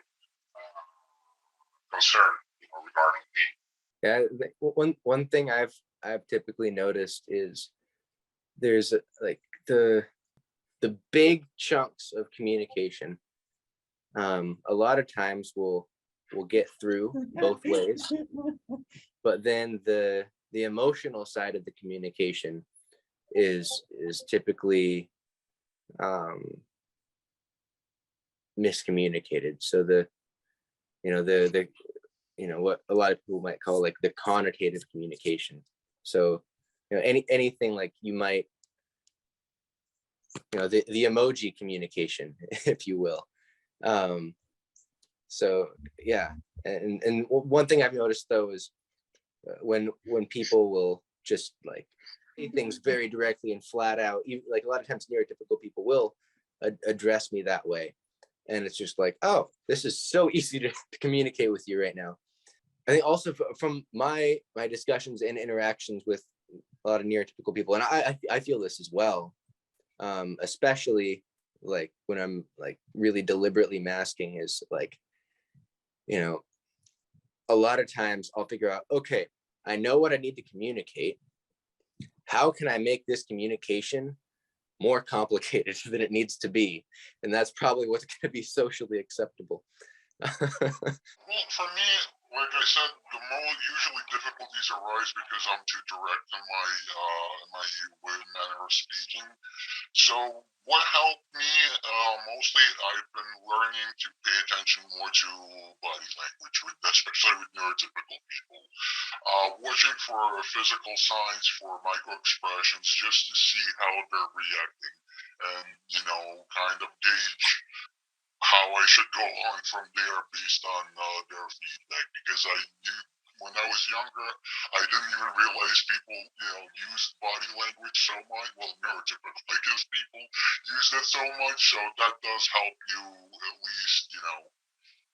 [SPEAKER 8] concern, regarding me.
[SPEAKER 2] Yeah, one thing I've typically noticed is there's like the big chunks of communication. A lot of times we'll get through both ways, but then the emotional side of the communication is typically miscommunicated. So the what a lot of people might call like the connotative communication. So anything like you might the emoji communication, if you will. So yeah, and one thing I've noticed though is when people will just like say things very directly and flat out, even, like a lot of times neurotypical people will address me that way, and it's just like, oh, this is so easy to communicate with you right now. I think also from my discussions and interactions with a lot of neurotypical people, and I feel this as well, especially like when I'm like really deliberately masking, is like, a lot of times I'll figure out, okay, I know what I need to communicate. How can I make this communication more complicated than it needs to be? And that's probably what's going to be socially acceptable.
[SPEAKER 8] Well, for me, like I said, the most usually difficulties arise because I'm too direct in my manner of speaking. So what helped me mostly, I've been learning to pay attention more to body language, especially with neurotypical people. Watching for physical signs, for micro expressions, just to see how they're reacting, and kind of gauge how I should go on from there based on their feedback. Because I knew when I was younger, I didn't even realize people, used body language so much. Well, neurotypical, I guess, people use it so much. So that does help you at least,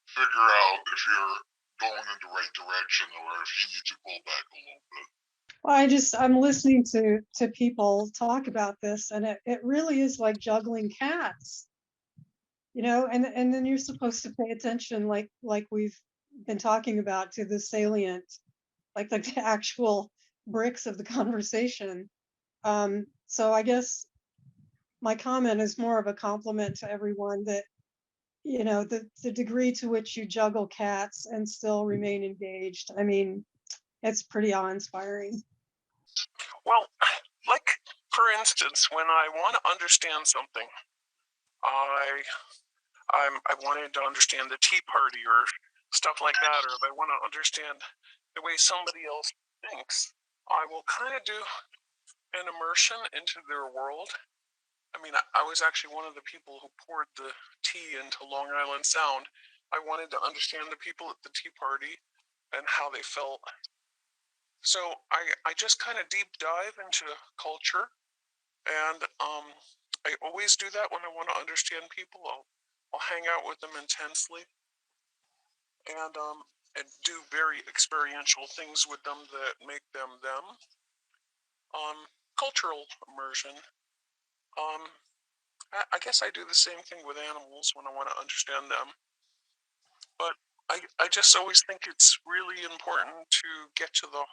[SPEAKER 8] figure out if you're going in the right direction or if you need to pull back a little bit.
[SPEAKER 1] Well, I'm listening to people talk about this, and it really is like juggling cats, and then you're supposed to pay attention, like we've been talking about, to the salient, like the actual bricks of the conversation. So I guess my comment is more of a compliment to everyone that, the degree to which you juggle cats and still remain engaged. I mean, it's pretty awe-inspiring.
[SPEAKER 4] Well, like for instance, when I want to understand something, I wanted to understand the Tea Party or stuff like that, or if I want to understand the way somebody else thinks, I will kind of do an immersion into their world. I mean, I was actually one of the people who poured the tea into Long Island Sound. I wanted to understand the people at the Tea Party and how they felt. So I just kind of deep dive into culture, and I always do that when I want to understand people. I'll hang out with them intensely and do very experiential things with them that make them them. Cultural immersion. I guess I do the same thing with animals when I want to understand them. But I just always think it's really important to get to the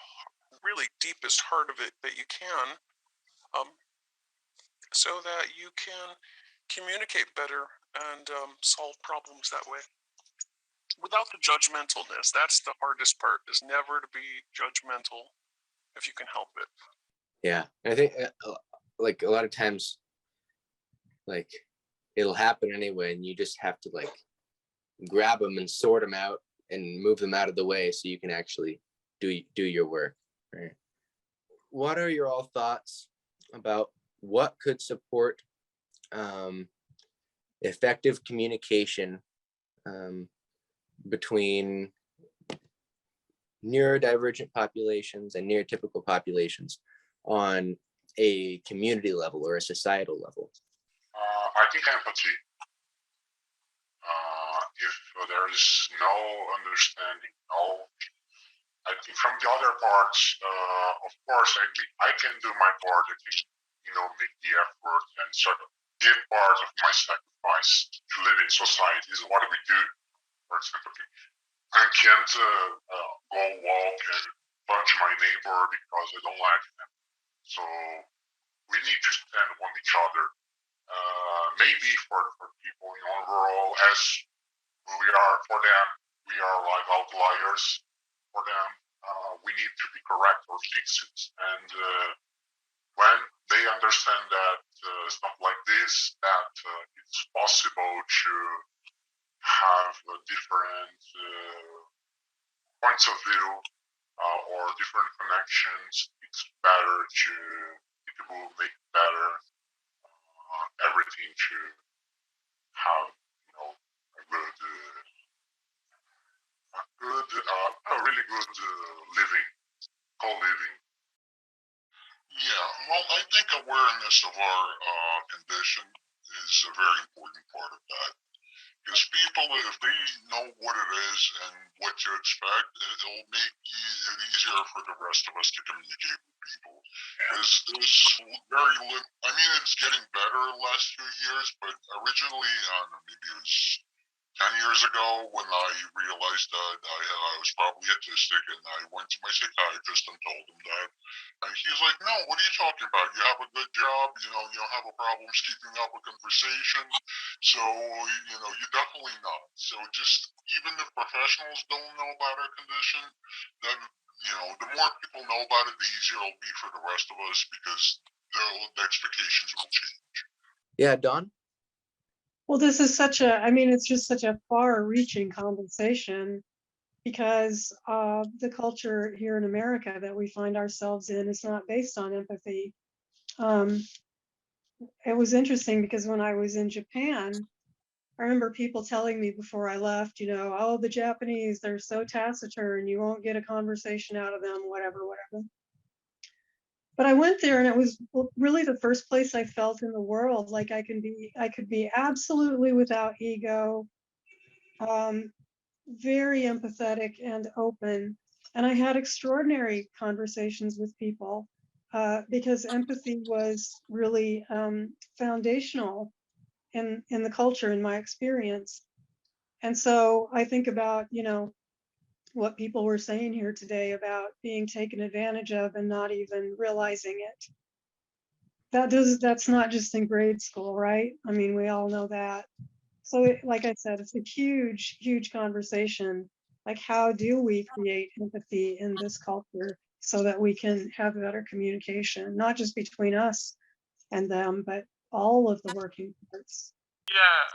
[SPEAKER 4] really deepest heart of it that you can, so that you can communicate better and solve problems that way. Without the judgmentalness, that's the hardest part, is never to be judgmental if you can help it.
[SPEAKER 2] Yeah, I think like a lot of times, like it'll happen anyway, and you just have to like grab them and sort them out and move them out of the way so you can actually do your work, right? What are your all thoughts about what could support effective communication between neurodivergent populations and neurotypical populations on a community level or a societal level?
[SPEAKER 8] I think empathy. If there is no understanding, I think from the other parts, of course, I can do my part. I can, make the effort and sort of give part of my sacrifice to live in society. This is what we do for sympathy. I can't go walk and punch my neighbor because I don't like him. So we need to stand on each other. Maybe for people, overall, as we are for them, we are like outliers. For them, we need to be correct or fix it. And when they understand that stuff like this, that it's possible to have different points of view or different connections, it's better to, it will make better everything to have, a really good living, co-living. Yeah, well, I think awareness of our condition is a very important part of that. Because people, if they know what it is and what to expect, it'll make it easier for the rest of us to communicate with people. Because there's very little, it's getting better the last few years, but originally, maybe it was 10 years ago when I realized that I was probably autistic, and I went to my psychiatrist and told him that. And he's like, no, what are you talking about? You have a good job, you don't have a problem keeping up a conversation. So, you definitely not. So just, even if professionals don't know about our condition, then, the more people know about it, the easier it'll be for the rest of us, because the expectations will change.
[SPEAKER 2] Yeah, Don?
[SPEAKER 1] Well, this is it's just such a far-reaching conversation, because the culture here in America that we find ourselves in is not based on empathy. It was interesting because when I was in Japan, I remember people telling me before I left, oh, the Japanese, they're so taciturn, you won't get a conversation out of them, whatever. But I went there, and it was really the first place I felt in the world like I could be absolutely without ego, very empathetic and open. And I had extraordinary conversations with people because empathy was really foundational in the culture, in my experience. And so I think about, what people were saying here today about being taken advantage of and not even realizing it. That's not just in grade school, right? We all know that. So like I said, it's a huge, huge conversation. Like, how do we create empathy in this culture so that we can have better communication, not just between us and them, but all of the working parts?
[SPEAKER 4] Yeah,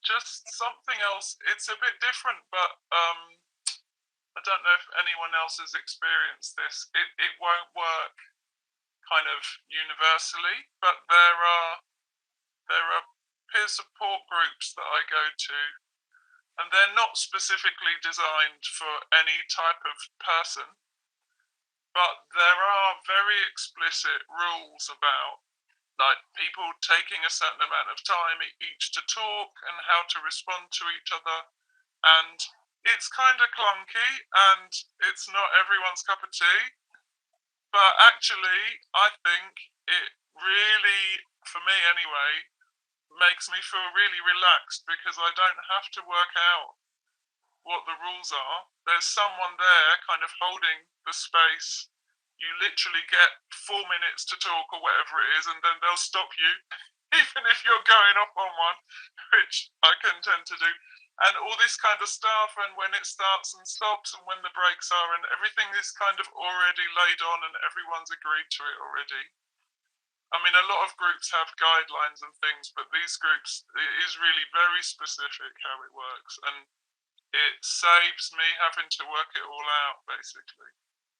[SPEAKER 4] just something else. It's a bit different, but I don't know if anyone else has experienced this. It won't work kind of universally, but there are peer support groups that I go to, and they're not specifically designed for any type of person, but there are very explicit rules about like people taking a certain amount of time each to talk and how to respond to each other. And it's kind of clunky and it's not everyone's cup of tea, but actually I think it really, for me anyway, makes me feel really relaxed because I don't have to work out what the rules are. There's someone there kind of holding the space. You literally get 4 minutes to talk or whatever it is, and then they'll stop you, even if you're going off on one, which I can tend to do. And all this kind of stuff, and when it starts and stops, and when the breaks are, and everything is kind of already laid on, and everyone's agreed to it already. A lot of groups have guidelines and things, but these groups, it is really very specific how it works, and it saves me having to work it all out, basically.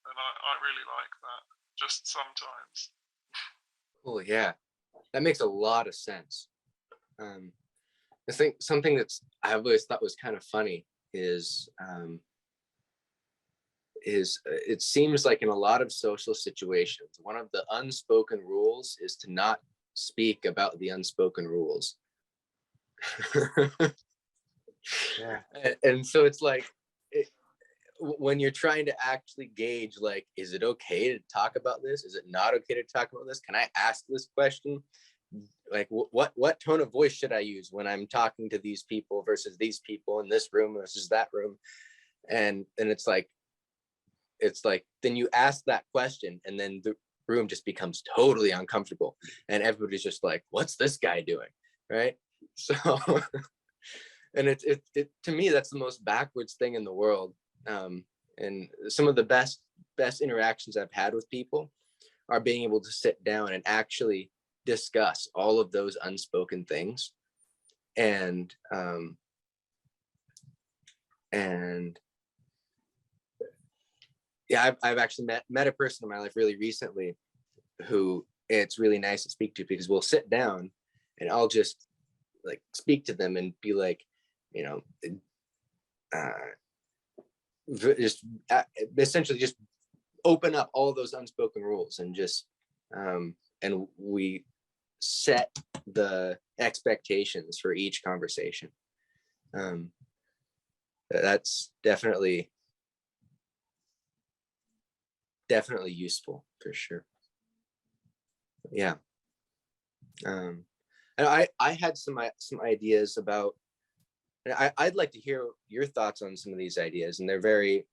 [SPEAKER 7] and I really like that. Just sometimes.
[SPEAKER 2] Oh yeah, that makes a lot of sense. I think something that's I've always thought was kind of funny is it seems like in a lot of social situations, one of the unspoken rules is to not speak about the unspoken rules.
[SPEAKER 9] Yeah.
[SPEAKER 2] And so it's like when you're trying to actually gauge, like, is it okay to talk about this? Is it not okay to talk about this? Can I ask this question? Like, what tone of voice should I use when I'm talking to these people versus these people in this room versus that room? And it's like then you ask that question, and then the room just becomes totally uncomfortable, and everybody's just like, "What's this guy doing?" Right? So, and it to me, that's the most backwards thing in the world. And some of the best interactions I've had with people are being able to sit down and actually discuss all of those unspoken things. And yeah, I've actually met a person in my life really recently who it's really nice to speak to, because we'll sit down and I'll just like speak to them and be like, you know, just essentially just open up all those unspoken rules and just and we set the expectations for each conversation. That's definitely useful for sure. Yeah. And I had some ideas about, and I'd like to hear your thoughts on some of these ideas, and they're very,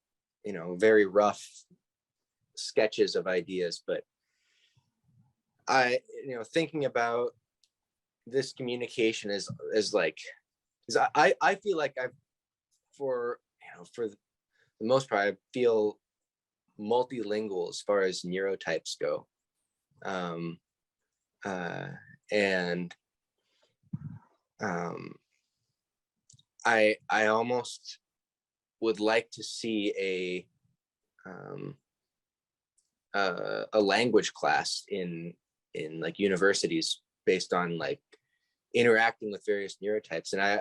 [SPEAKER 2] very rough sketches of ideas, but thinking about this communication is like, because I feel like for the most part, I feel multilingual as far as neurotypes go. I almost would like to see a language class in like universities based on like interacting with various neurotypes. And I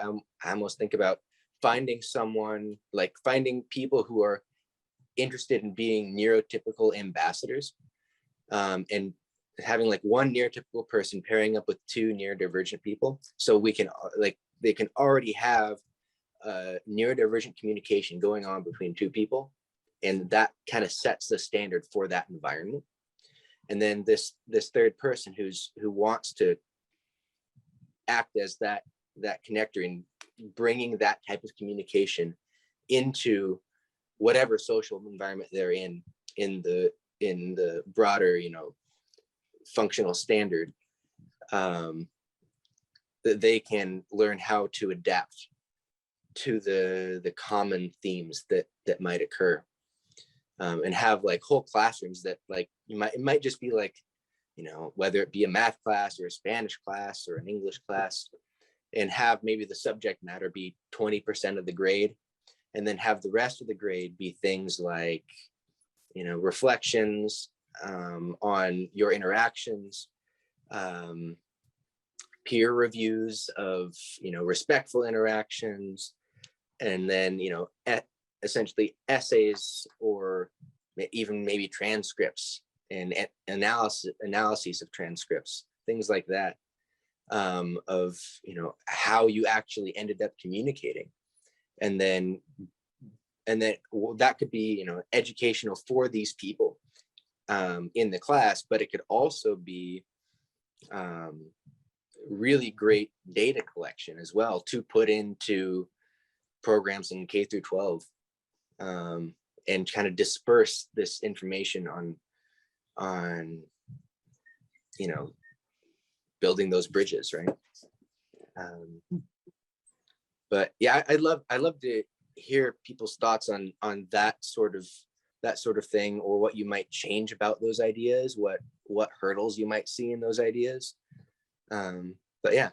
[SPEAKER 2] almost think about finding people who are interested in being neurotypical ambassadors, and having like one neurotypical person pairing up with two neurodivergent people, so we can they can already have neurodivergent communication going on between two people, and that kind of sets the standard for that environment. And then this third person who wants to act as that connector and bringing that type of communication into whatever social environment they're in the broader, functional standard, that they can learn how to adapt to the common themes that might occur, and have like whole classrooms that like it might just be like, whether it be a math class or a Spanish class or an English class, and have maybe the subject matter be 20% of the grade, and then have the rest of the grade be things like, reflections on your interactions, peer reviews of, respectful interactions, and then, essentially essays or even maybe transcripts and analyses of transcripts, things like that, of, how you actually ended up communicating. And then that could be, educational for these people in the class, but it could also be really great data collection as well to put into programs in K through 12, and kind of disperse this information on building those bridges, right? But yeah, I'd love to hear people's thoughts on that sort of thing, or what you might change about those ideas, what hurdles you might see in those ideas. But yeah,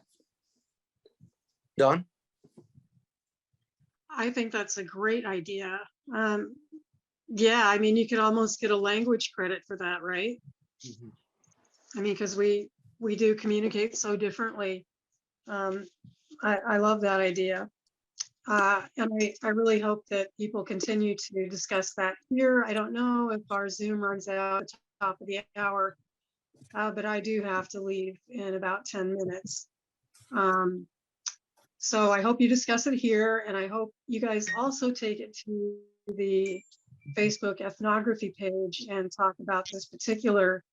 [SPEAKER 2] Dawn?
[SPEAKER 1] I think that's a great idea. Yeah, I mean, you could almost get a language credit for that, right?
[SPEAKER 2] Mhm.
[SPEAKER 1] I mean, because we do communicate so differently. I love that idea. And I really hope that people continue to discuss that here. I don't know if our Zoom runs out at the top of the hour, but I do have to leave in about 10 minutes. So I hope you discuss it here, and I hope you guys also take it to the Facebook ethnography page and talk about this particular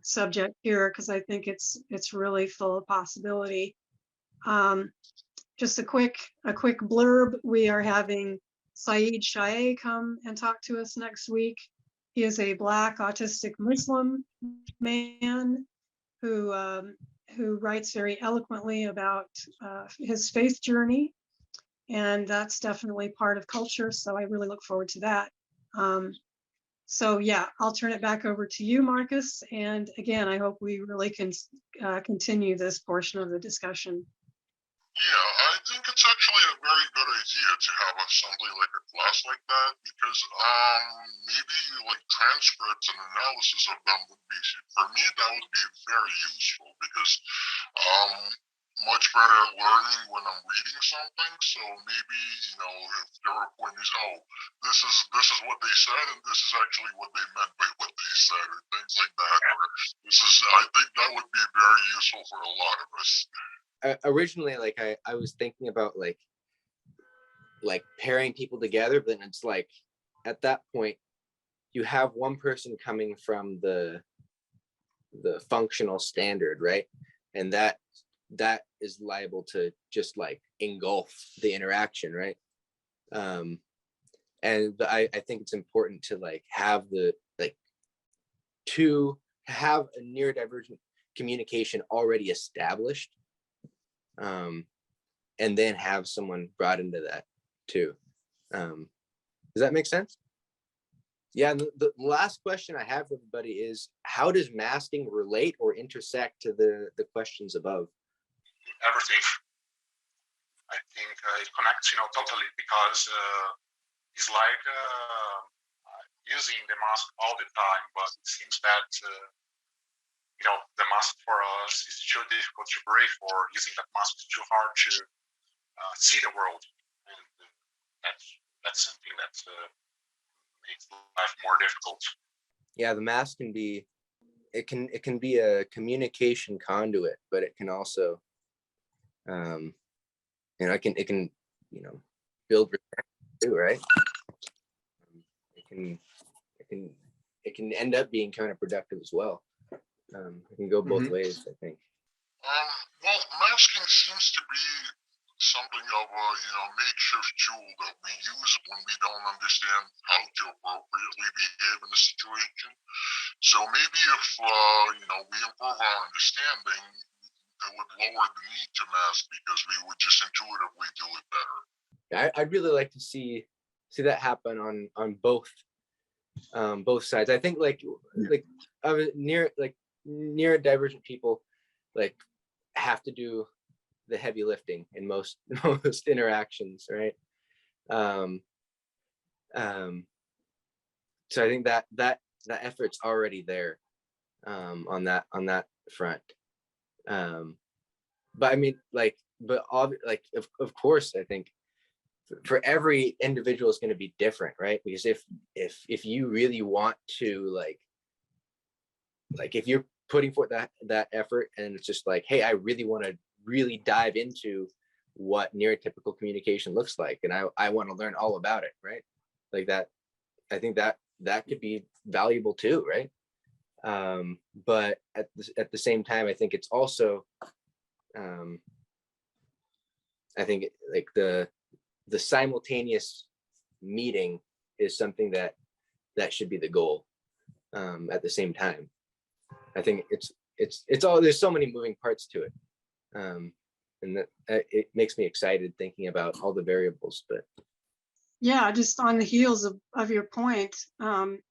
[SPEAKER 1] subject here, because I think it's really full of possibility. Just a quick blurb. We are having Saeed Shae come and talk to us next week. He is a Black autistic Muslim man who writes very eloquently about his faith journey, and that's definitely part of culture. So I really look forward to that. So yeah, I'll turn it back over to you, Marcus. And again, I hope we really can continue this portion of the discussion.
[SPEAKER 8] Yeah, I think it's actually a very good idea to have something like a class like that, because maybe like transcripts and analysis of them would be, for me, that would be very useful, because much better at learning when I'm reading something. So maybe, if their point is, oh, this is what they said, and this is actually what they meant by what they said, or things like that, or I think that would be very useful for a lot of us.
[SPEAKER 2] Originally, like I was thinking about like pairing people together, but then it's like at that point you have one person coming from the functional standard, right? And that is liable to just like engulf the interaction, right? And I think it's important to like have to have a neurodivergent communication already established, and then have someone brought into that too. Does that make sense? Yeah, and the last question I have for everybody is, how does masking relate or intersect to the questions above?
[SPEAKER 10] Everything. I think it connects, totally, because it's like using the mask all the time, but it seems that the mask for us is too difficult to break, or using that mask is too hard to see the world, and that's something that makes life more difficult.
[SPEAKER 2] Yeah, the mask can be, it can be a communication conduit, but it can also, it can build respect too, right? It can end up being counterproductive as well. It can go both ways, I think.
[SPEAKER 8] Well, masking seems to be something of a makeshift tool that we use when we don't understand how to appropriately behave in a situation. So maybe if we improve our understanding, it would lower the need to mask, because we would just intuitively do it better.
[SPEAKER 2] I'd really like to see that happen on both sides. I think neurodivergent people have to do the heavy lifting in most interactions, right? So I think that effort's already there on that front. But I mean, of course, I think for every individual is going to be different, right? Because if you really want to if you're putting forth that effort, and it's just like, hey, I really want to really dive into what neurotypical communication looks like, and I want to learn all about it, right? Like that, I think that could be valuable too, right? But at the same time, I think it's also, I think the simultaneous meeting is something that should be the goal. At the same time, I think it's all, there's so many moving parts to it, and that it makes me excited thinking about all the variables. But
[SPEAKER 1] yeah, just on the heels of your point,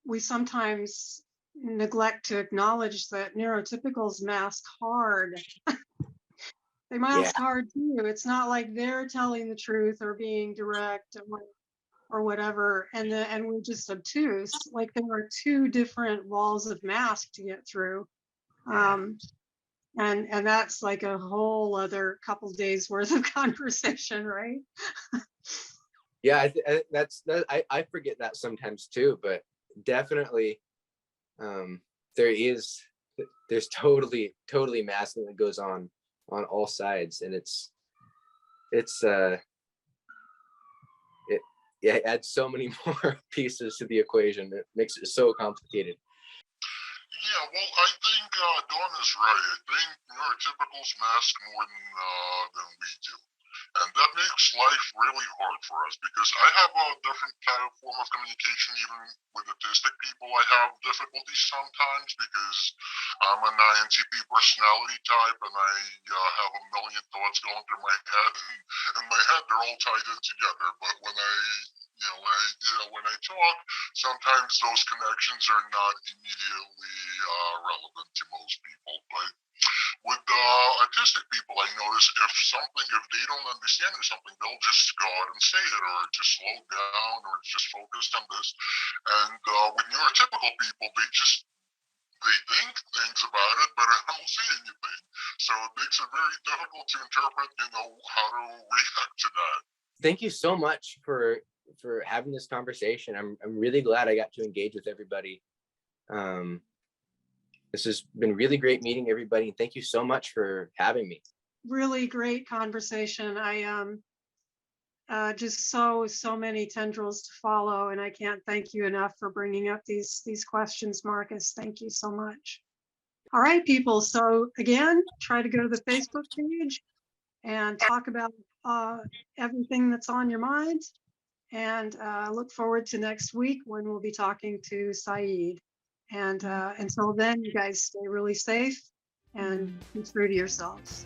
[SPEAKER 1] we sometimes neglect to acknowledge that neurotypicals mask hard. They mask hard too. It's not like they're telling the truth or being direct. or whatever, and we're just obtuse. Like there are two different walls of mask to get through. And that's like a whole other couple days worth of conversation, right?
[SPEAKER 2] Yeah, I forget that sometimes too, but definitely there's totally masking that goes on all sides, and it adds so many more pieces to the equation. It makes it so complicated.
[SPEAKER 8] Yeah, well, I think Dawn is right. I think neurotypicals mask more than we do. And that makes life really hard for us because I have a different kind of form of communication. Even with autistic people, I have difficulties sometimes because I'm an INTP personality type and I have a million thoughts going through my head. And in my head, they're all tied in together. But when I talk, sometimes those connections are not immediately relevant to most people. But with autistic people, I notice if they don't understand or something, they'll just go out and say it, or just slow down, or just focus on this. And with neurotypical people, they think things about it, but I don't see anything. So it makes it very difficult to interpret, how to react to that.
[SPEAKER 2] Thank you so much for having this conversation. I'm really glad I got to engage with everybody. This has been really great meeting everybody. Thank you so much for having me.
[SPEAKER 1] Really great conversation. I just so many tendrils to follow, and I can't thank you enough for bringing up these questions, Marcus. Thank you so much. All right, people. So again, try to go to the Facebook page and talk about everything that's on your mind. And look forward to next week when we'll be talking to Saeed. And until then, you guys stay really safe and be true to yourselves.